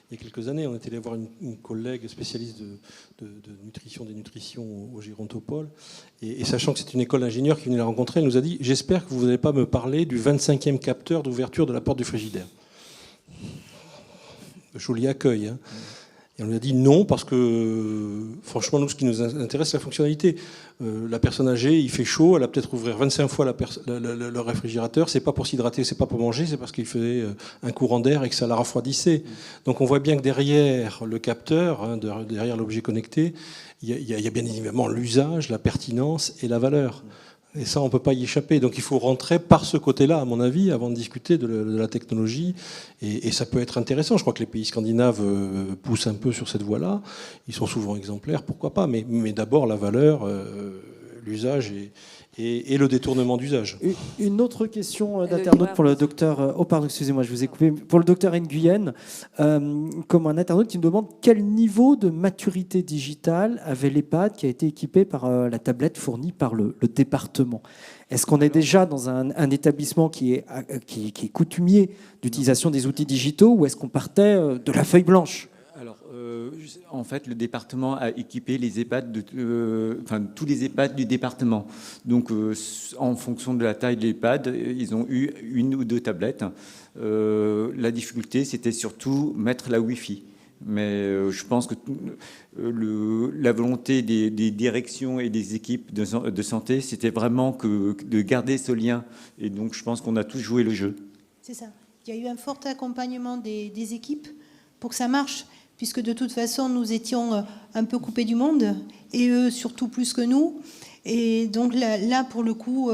il y a quelques années. On était allé voir une collègue spécialiste de nutrition, des nutritions au Gérontopole. Et sachant que c'est une école d'ingénieurs qui venait la rencontrer, elle nous a dit « J'espère que vous n'allez pas me parler du 25e capteur d'ouverture de la porte du frigidaire. » Joli accueil, hein. Et on lui a dit non, parce que franchement, nous, ce qui nous intéresse, c'est la fonctionnalité. La personne âgée, il fait chaud, elle a peut-être ouvert 25 fois le réfrigérateur. C'est pas pour s'hydrater, c'est pas pour manger, c'est parce qu'il faisait un courant d'air et que ça la refroidissait. Donc on voit bien que derrière le capteur, hein, derrière l'objet connecté, il y a bien évidemment l'usage, la pertinence et la valeur. Et ça, on ne peut pas y échapper. Donc il faut rentrer par ce côté-là, à mon avis, avant de discuter de la technologie. Et ça peut être intéressant. Je crois que les pays scandinaves poussent un peu sur cette voie-là. Ils sont souvent exemplaires, pourquoi pas. Mais d'abord, la valeur, l'usage et le détournement d'usage. Une autre question d'internaute pour le docteur... Oh pardon, excusez-moi, je vous ai coupé. Pour le docteur Nguyen, comme un internaute qui me demande quel niveau de maturité digitale avait l'EHPAD qui a été équipé par la tablette fournie par le département. Est-ce qu'on est déjà dans un établissement qui est coutumier d'utilisation des outils digitaux ou est-ce qu'on partait de la feuille blanche ? Alors, en fait, le département a équipé les EHPAD, tous les EHPAD du département. Donc, en fonction de la taille de l'EHPAD, ils ont eu 1 ou 2 tablettes. La difficulté, c'était surtout mettre la Wi-Fi. Mais je pense que la volonté des directions et des équipes de santé, c'était vraiment de garder ce lien. Et donc, je pense qu'on a tous joué le jeu. C'est ça. Il y a eu un fort accompagnement des équipes pour que ça marche, puisque de toute façon, nous étions un peu coupés du monde, et eux surtout plus que nous. Et donc là pour le coup,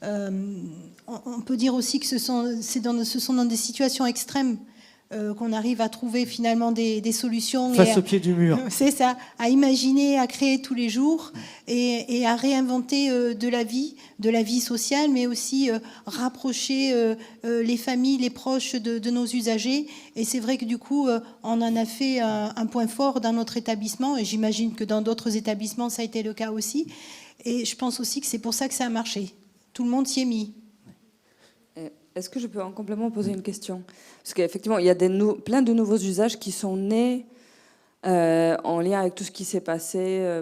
on peut dire aussi que ce sont dans des situations extrêmes qu'on arrive à trouver finalement des solutions. Face au pied du mur. C'est ça, à imaginer, à créer tous les jours et à réinventer de la vie sociale, mais aussi rapprocher les familles, les proches de nos usagers. Et c'est vrai que du coup, on en a fait un point fort dans notre établissement, et j'imagine que dans d'autres établissements, ça a été le cas aussi. Et je pense aussi que c'est pour ça que ça a marché. Tout le monde s'y est mis. Est-ce que je peux en complément poser une question? Parce qu'effectivement, il y a plein de nouveaux usages qui sont nés en lien avec tout ce qui s'est passé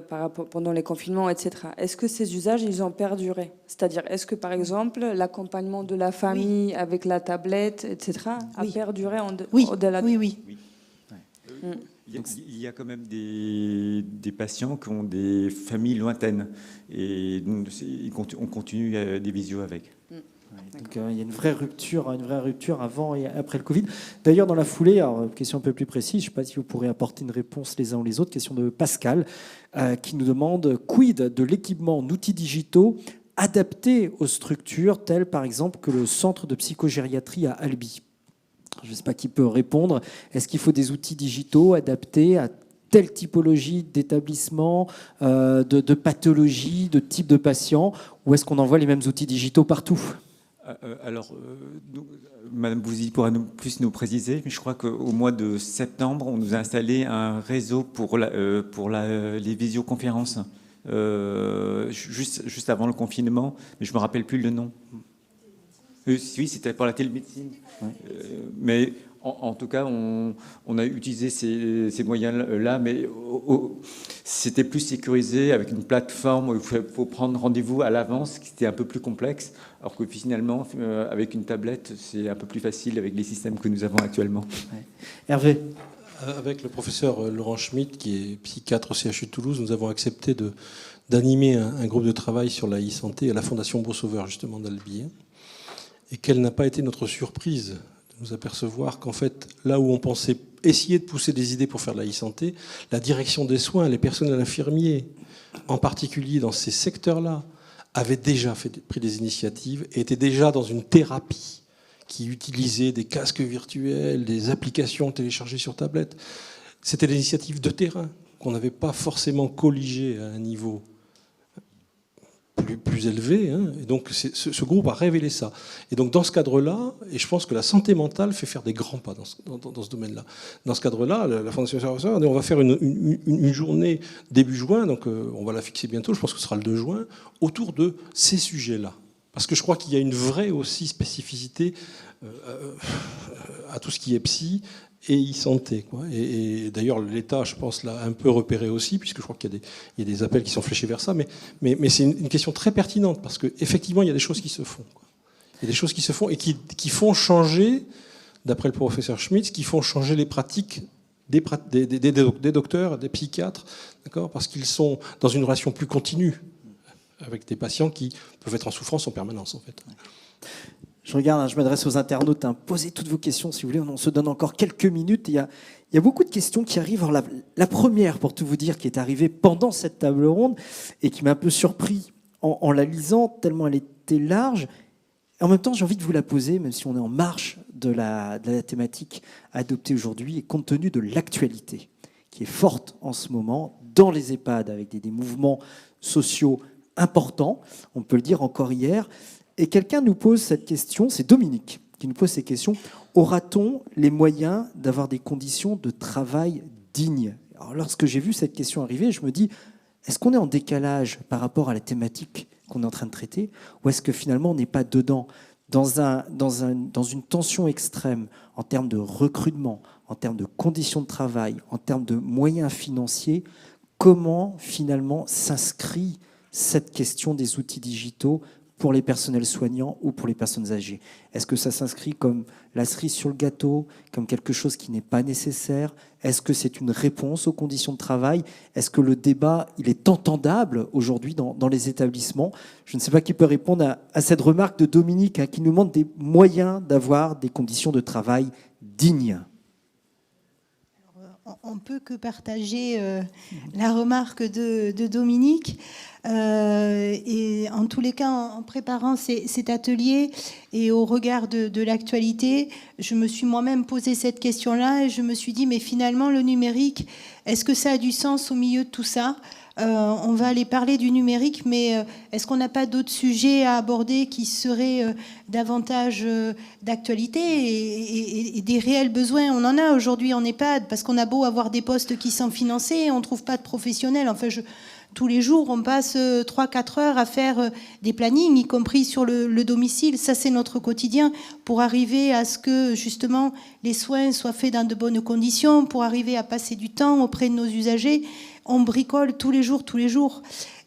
pendant les confinements, etc. Est-ce que ces usages, ils ont perduré? C'est-à-dire, est-ce que, par exemple, l'accompagnement de la famille avec la tablette, etc., a perduré au-delà de... Oui. Il y a quand même des patients qui ont des familles lointaines et on continue des visios avec. Donc, il y a une vraie rupture avant et après le Covid. D'ailleurs, dans la foulée, alors, question un peu plus précise, je ne sais pas si vous pourrez apporter une réponse les uns ou les autres, question de Pascal, qui nous demande quid de l'équipement en outils digitaux adaptés aux structures telles par exemple que le centre de psychogériatrie à Albi. Je ne sais pas qui peut répondre. Est-ce qu'il faut des outils digitaux adaptés à telle typologie d'établissement, de pathologie, de type de patient, ou est-ce qu'on envoie les mêmes outils digitaux partout ? Alors, Madame Bouzy pourra plus nous préciser, mais je crois qu'au mois de septembre, on nous a installé un réseau pour les visioconférences, juste avant le confinement, mais je ne me rappelle plus le nom. Oui, c'était pour la télémédecine. Mais en tout cas, on a utilisé ces moyens-là, mais c'était plus sécurisé avec une plateforme où il faut prendre rendez-vous à l'avance, qui était un peu plus complexe, alors que finalement, avec une tablette, c'est un peu plus facile avec les systèmes que nous avons actuellement. Hervé. Avec le professeur Laurent Schmitt, qui est psychiatre au CHU de Toulouse, nous avons accepté d'animer un groupe de travail sur la e-santé à la Fondation Beau-Sauveur, justement, d'Albi. Et quelle n'a pas été notre surprise de nous apercevoir qu'en fait, là où on pensait essayer de pousser des idées pour faire de la e-santé, la direction des soins, les personnels infirmiers, en particulier dans ces secteurs-là, avaient déjà pris des initiatives et étaient déjà dans une thérapie qui utilisait des casques virtuels, des applications téléchargées sur tablette. C'était des initiatives de terrain qu'on n'avait pas forcément colligées à un niveau plus élevé. Et donc ce groupe a révélé ça. Et donc dans ce cadre-là, et je pense que la santé mentale fait faire des grands pas dans ce domaine-là. Dans ce cadre-là, la Fondation Serveur, on va faire une journée début juin, donc on va la fixer bientôt, je pense que ce sera le 2 juin, autour de ces sujets-là. Parce que je crois qu'il y a une vraie aussi spécificité à tout ce qui est psy et e-santé. Et d'ailleurs, l'État, je pense, l'a un peu repéré aussi, puisque je crois qu'il y a des appels qui sont fléchés vers ça. Mais c'est une question très pertinente, parce qu'effectivement, il y a des choses qui se font. Il y a des choses qui se font et qui font changer, d'après le professeur Schmitt, qui font changer les pratiques des docteurs, des psychiatres, d'accord, parce qu'ils sont dans une relation plus continue avec des patients qui peuvent être en souffrance en permanence, en fait. Je regarde, je m'adresse aux internautes, posez toutes vos questions si vous voulez, on se donne encore quelques minutes. Il y a beaucoup de questions qui arrivent. Alors, la première, pour tout vous dire, qui est arrivée pendant cette table ronde et qui m'a un peu surpris en la lisant, tellement elle était large. En même temps, j'ai envie de vous la poser, même si on est en marge de la thématique adoptée aujourd'hui, et compte tenu de l'actualité qui est forte en ce moment dans les EHPAD, avec des mouvements sociaux importants, on peut le dire encore hier. Et quelqu'un nous pose cette question, c'est Dominique qui nous pose ces questions. Aura-t-on les moyens d'avoir des conditions de travail dignes ? Alors, lorsque j'ai vu cette question arriver, je me dis, est-ce qu'on est en décalage par rapport à la thématique qu'on est en train de traiter, ou est-ce que finalement on n'est pas dedans, dans une tension extrême en termes de recrutement, en termes de conditions de travail, en termes de moyens financiers? Comment finalement s'inscrit cette question des outils digitaux pour les personnels soignants ou pour les personnes âgées? Est-ce que ça s'inscrit comme la cerise sur le gâteau, comme quelque chose qui n'est pas nécessaire? Est-ce que c'est une réponse aux conditions de travail? Est-ce que le débat, il est entendable aujourd'hui dans les établissements? Je ne sais pas qui peut répondre à cette remarque de Dominique, qui nous demande des moyens d'avoir des conditions de travail dignes. On ne peut que partager la remarque de Dominique. Et en tous les cas, en préparant cet atelier et au regard de l'actualité, je me suis moi-même posé cette question-là et je me suis dit, mais finalement, le numérique, est-ce que ça a du sens au milieu de tout ça ? On va aller parler du numérique, mais est-ce qu'on n'a pas d'autres sujets à aborder qui seraient davantage d'actualité et des réels besoins? On en a aujourd'hui en EHPAD, parce qu'on a beau avoir des postes qui sont financés, on ne trouve pas de professionnels. Enfin, tous les jours, on passe 3-4 heures à faire des plannings, y compris sur le domicile. Ça, c'est notre quotidien pour arriver à ce que, justement, les soins soient faits dans de bonnes conditions, pour arriver à passer du temps auprès de nos usagers. On bricole tous les jours, tous les jours.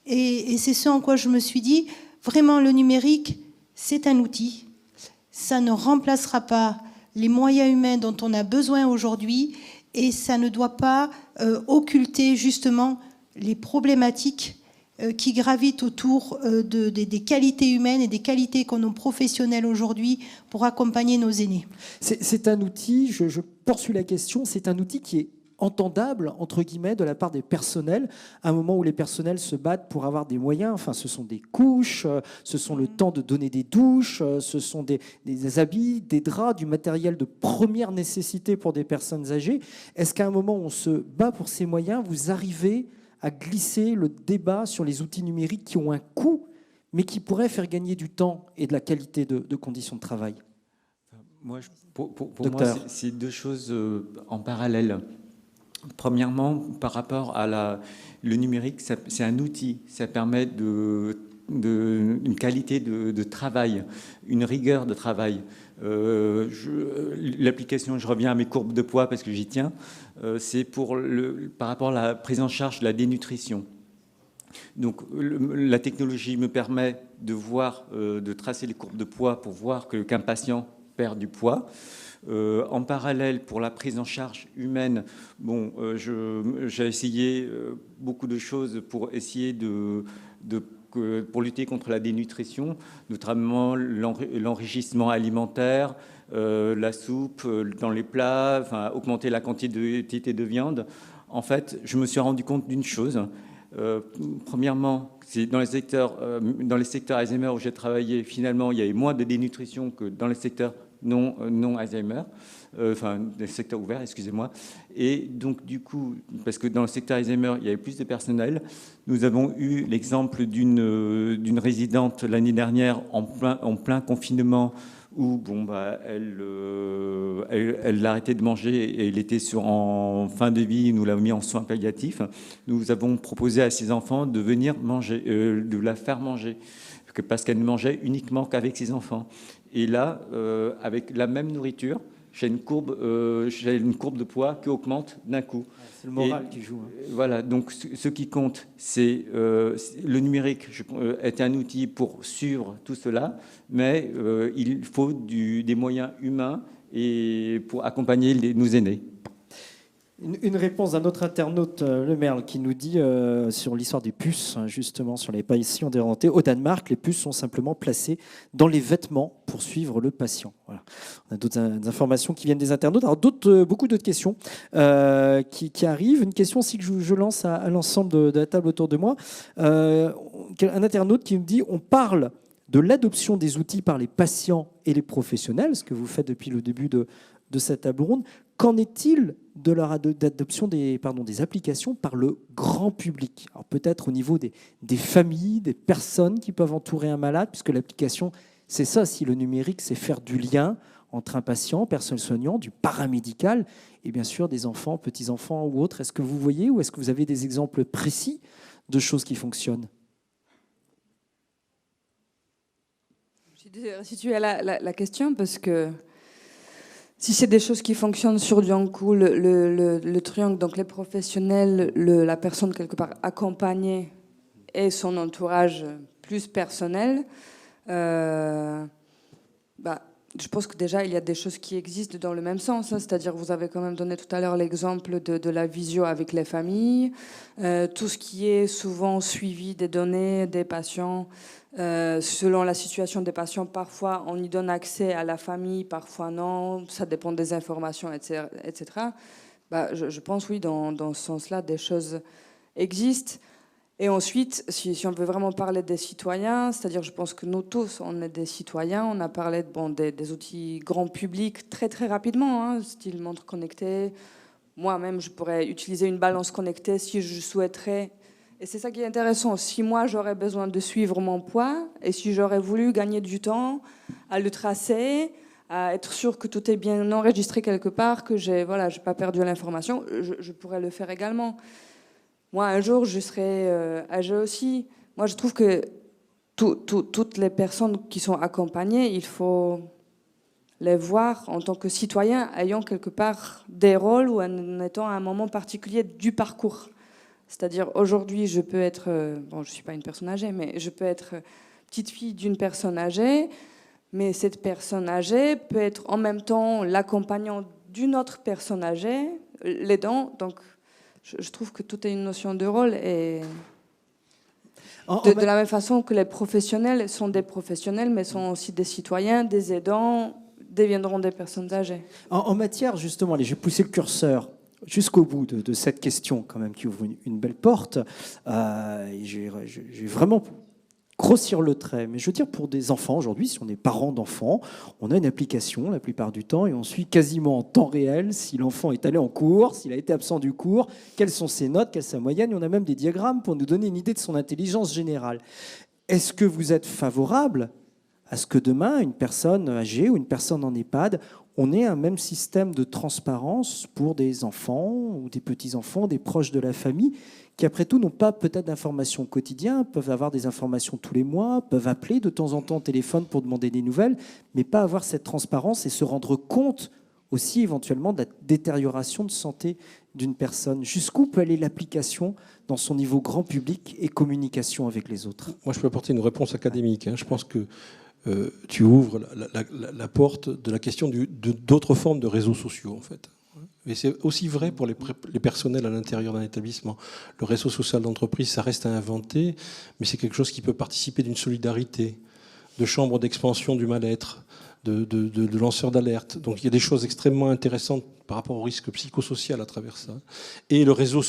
Et c'est ce en quoi je me suis dit, vraiment, le numérique, c'est un outil. Ça ne remplacera pas les moyens humains dont on a besoin aujourd'hui et ça ne doit pas occulter, justement, les problématiques qui gravitent autour des qualités humaines et des qualités qu'ont nos professionnels aujourd'hui pour accompagner nos aînés. C'est un outil, je poursuis la question, c'est un outil qui est entendable, entre guillemets, de la part des personnels, à un moment où les personnels se battent pour avoir des moyens. Enfin, ce sont des couches, ce sont le temps de donner des douches, ce sont des habits, des draps, du matériel de première nécessité pour des personnes âgées. Est-ce qu'à un moment où on se bat pour ces moyens, vous arrivez à glisser le débat sur les outils numériques qui ont un coût, mais qui pourraient faire gagner du temps et de la qualité de conditions de travail? Moi, pour moi, c'est deux choses en parallèle. Premièrement, par rapport à le numérique, c'est un outil, ça permet une qualité de travail, une rigueur de travail. L'application, je reviens à mes courbes de poids parce que j'y tiens, c'est par rapport à la prise en charge de la dénutrition. Donc la technologie me permet de voir, de tracer les courbes de poids pour voir qu'un patient perd du poids. En parallèle, pour la prise en charge humaine, bon, j'ai essayé beaucoup de choses pour essayer pour lutter contre la dénutrition, notamment l'enrichissement alimentaire, la soupe dans les plats, enfin, augmenter la quantité de viande. En fait, je me suis rendu compte d'une chose. Premièrement, c'est dans les secteurs Alzheimer où j'ai travaillé, finalement, il y avait moins de dénutrition que dans les secteurs non Alzheimer, enfin des secteurs ouverts, excusez-moi. Et donc du coup, parce que dans le secteur Alzheimer, il y avait plus de personnel, nous avons eu l'exemple d'une résidente l'année dernière en plein confinement où bon, elle a arrêté de manger et elle était en fin de vie, nous l'avons mis en soins palliatifs. Nous avons proposé à ses enfants de venir manger, de la faire manger, parce qu'elle ne mangeait uniquement qu'avec ses enfants. Et là, avec la même nourriture, j'ai une courbe de poids qui augmente d'un coup. C'est le moral qui joue. Voilà, donc ce qui compte, c'est le numérique est un outil pour suivre tout cela, mais il faut des moyens humains et pour accompagner nos aînés. Une réponse d'un autre internaute, Le Merle, qui nous dit sur l'histoire des puces, justement sur les patients déorientés. Au Danemark, les puces sont simplement placées dans les vêtements pour suivre le patient. Voilà. On a d'autres informations qui viennent des internautes. Alors beaucoup d'autres questions qui arrivent. Une question aussi que je lance à l'ensemble de la table autour de moi. Un internaute qui me dit on parle de l'adoption des outils par les patients et les professionnels, ce que vous faites depuis le début de cette table ronde. Qu'en est-il de leur adoption des applications par le grand public? Alors peut-être au niveau des familles, des personnes qui peuvent entourer un malade, puisque l'application, c'est ça, si le numérique, c'est faire du lien entre un patient, personnel soignant, du paramédical, et bien sûr des enfants, petits-enfants ou autres. Est-ce que vous voyez ou est-ce que vous avez des exemples précis de choses qui fonctionnent? Je vais resituer la question parce que si c'est des choses qui fonctionnent sur du coup, le triangle, donc les professionnels, la personne quelque part accompagnée et son entourage plus personnel, je pense que déjà il y a des choses qui existent dans le même sens, hein, c'est-à-dire vous avez quand même donné tout à l'heure l'exemple de la visio avec les familles, tout ce qui est souvent suivi des données des patients. Selon la situation des patients, parfois on y donne accès à la famille, parfois non, ça dépend des informations, etc. Je pense oui, dans ce sens-là, des choses existent. Et ensuite, si on veut vraiment parler des citoyens, c'est-à-dire je pense que nous tous, on est des citoyens, on a parlé des outils grand public très très rapidement, hein, style montre connectée. Moi-même, je pourrais utiliser une balance connectée si je souhaiterais. Et c'est ça qui est intéressant. Si moi, j'aurais besoin de suivre mon poids et si j'aurais voulu gagner du temps à le tracer, à être sûr que tout est bien enregistré quelque part, que j'ai pas perdu l'information, je pourrais le faire également. moi, un jour, je serai âgée aussi. Moi, je trouve que toutes les personnes qui sont accompagnées, il faut les voir en tant que citoyens ayant quelque part des rôles ou en étant à un moment particulier du parcours. C'est-à-dire, aujourd'hui, je peux être, bon, je ne suis pas une personne âgée, mais je peux être petite fille d'une personne âgée, mais cette personne âgée peut être en même temps l'accompagnant d'une autre personne âgée, l'aidant. Donc, je trouve que tout est une notion de rôle et de la même façon que les professionnels sont des professionnels, mais sont aussi des citoyens, des aidants, deviendront des personnes âgées. En matière, justement, allez, je vais pousser le curseur jusqu'au bout de cette question, quand même, qui ouvre une belle porte. Je vais vraiment grossir le trait. Mais je veux dire, pour des enfants, aujourd'hui, si on est parent d'enfants, on a une application la plupart du temps et on suit quasiment en temps réel si l'enfant est allé en cours, s'il a été absent du cours, quelles sont ses notes, quelle est sa moyenne. Et on a même des diagrammes pour nous donner une idée de son intelligence générale. Est-ce que vous êtes favorable à ce que demain, une personne âgée ou une personne en EHPAD, on ait un même système de transparence pour des enfants ou des petits-enfants, des proches de la famille, qui après tout n'ont pas peut-être d'informations quotidiennes, peuvent avoir des informations tous les mois, peuvent appeler de temps en temps au téléphone pour demander des nouvelles, mais pas avoir cette transparence et se rendre compte aussi éventuellement de la détérioration de santé d'une personne. Jusqu'où peut aller l'application dans son niveau grand public et communication avec les autres? Moi, je peux apporter une réponse académique. Je pense que tu ouvres la porte de la question d'autres formes de réseaux sociaux, en fait. Et c'est aussi vrai pour les personnels à l'intérieur d'un établissement. Le réseau social d'entreprise, ça reste à inventer, mais c'est quelque chose qui peut participer d'une solidarité, de chambre d'expansion du mal-être, de lanceurs d'alerte. Donc il y a des choses extrêmement intéressantes par rapport au risque psychosocial à travers ça. Et le réseau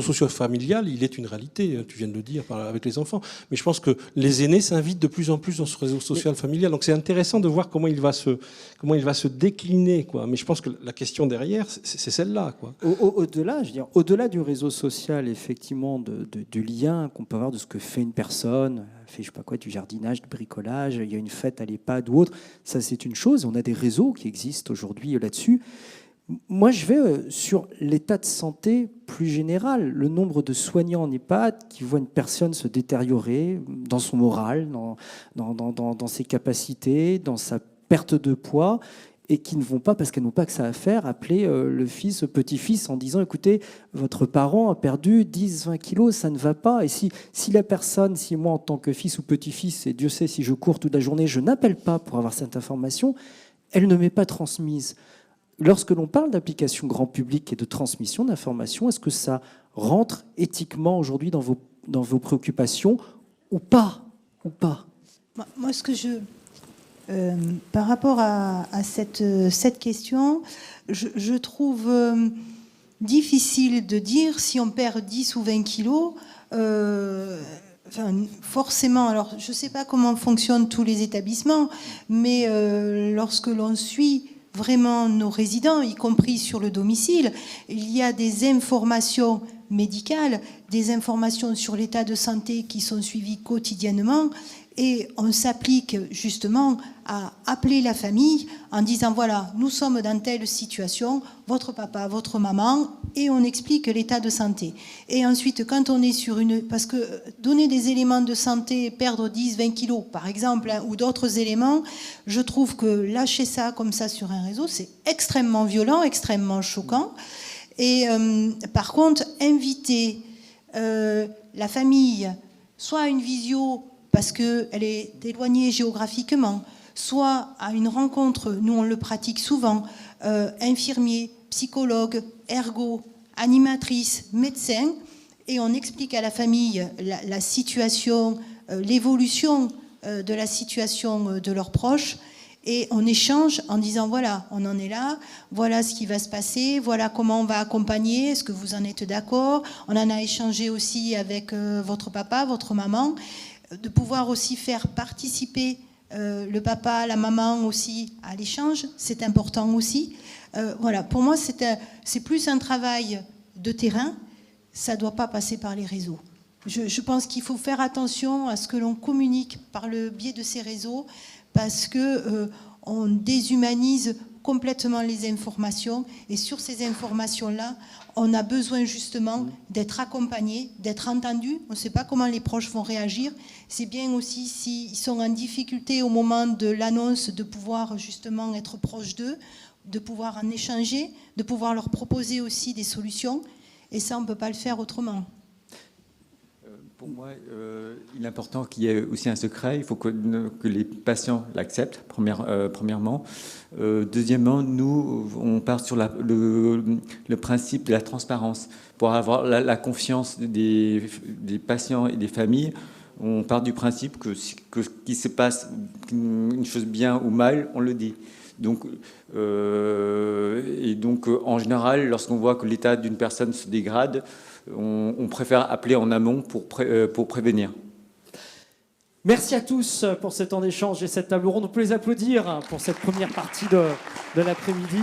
social familial, il est une réalité, tu viens de le dire, avec les enfants. Mais je pense que les aînés s'invitent de plus en plus dans ce réseau social familial. Donc c'est intéressant de voir comment il va se décliner, quoi. Mais je pense que la question derrière, c'est celle-là, quoi. Au-delà, je veux dire, au-delà du réseau social, effectivement, du lien qu'on peut avoir de ce que fait une personne, elle fait, je sais pas quoi, du jardinage, du bricolage, il y a une fête à l'EHPAD ou autre, ça c'est une chose. On a des réseaux qui existent aujourd'hui là-dessus. Moi, je vais sur l'état de santé plus général. Le nombre de soignants en EHPAD qui voient une personne se détériorer dans son moral, dans ses capacités, dans sa perte de poids, et qui ne vont pas, parce qu'elles n'ont pas que ça à faire, appeler le fils, le petit-fils en disant « Écoutez, votre parent a perdu 10-20 kilos, ça ne va pas. » Et si la personne, si moi en tant que fils ou petit-fils, et Dieu sait si je cours toute la journée, je n'appelle pas pour avoir cette information, elle ne m'est pas transmise. Lorsque l'on parle d'application grand public et de transmission d'informations, est-ce que ça rentre éthiquement aujourd'hui dans vos préoccupations ou pas Moi, ce que par rapport à cette question, je trouve difficile de dire si on perd 10 ou 20 kilos. Forcément, alors je ne sais pas comment fonctionnent tous les établissements, mais lorsque l'on suit vraiment nos résidents, y compris sur le domicile, il y a des informations médicales, des informations sur l'état de santé qui sont suivies quotidiennement, et on s'applique justement à appeler la famille en disant voilà, nous sommes dans telle situation, votre papa, votre maman, et on explique l'état de santé. Et ensuite, quand on est sur parce que donner des éléments de santé, perdre 10, 20 kilos par exemple, ou d'autres éléments, je trouve que lâcher ça comme ça sur un réseau, c'est extrêmement violent, extrêmement choquant. Et par contre, inviter la famille, soit à une visio, parce qu'elle est éloignée géographiquement, soit à une rencontre, nous on le pratique souvent, infirmiers, psychologues, ergo, animatrices, médecins, et on explique à la famille la situation, l'évolution de la situation de leurs proches, et on échange en disant voilà, on en est là, voilà ce qui va se passer, voilà comment on va accompagner, est-ce que vous en êtes d'accord? On en a échangé aussi avec votre papa, votre maman, de pouvoir aussi faire participer le papa, la maman aussi à l'échange, c'est important aussi. Voilà, pour moi, c'est plus un travail de terrain, ça ne doit pas passer par les réseaux. Je pense qu'il faut faire attention à ce que l'on communique par le biais de ces réseaux, parce qu'on déshumanise complètement les informations. Et sur ces informations-là, on a besoin justement d'être accompagné, d'être entendu. On ne sait pas comment les proches vont réagir. C'est bien aussi s'ils sont en difficulté au moment de l'annonce de pouvoir justement être proche d'eux, de pouvoir en échanger, de pouvoir leur proposer aussi des solutions. Et ça, on ne peut pas le faire autrement. Pour moi, il est important qu'il y ait aussi un secret. Il faut que les patients l'acceptent, premièrement. Deuxièmement, nous, on part sur le principe de la transparence. Pour avoir la confiance des patients et des familles, on part du principe que qu'il se passe une chose bien ou mal, on le dit. Donc, en général, lorsqu'on voit que l'état d'une personne se dégrade, on préfère appeler en amont pour prévenir. Merci à tous pour ce temps d'échange et cette table ronde. On peut les applaudir pour cette première partie de l'après-midi.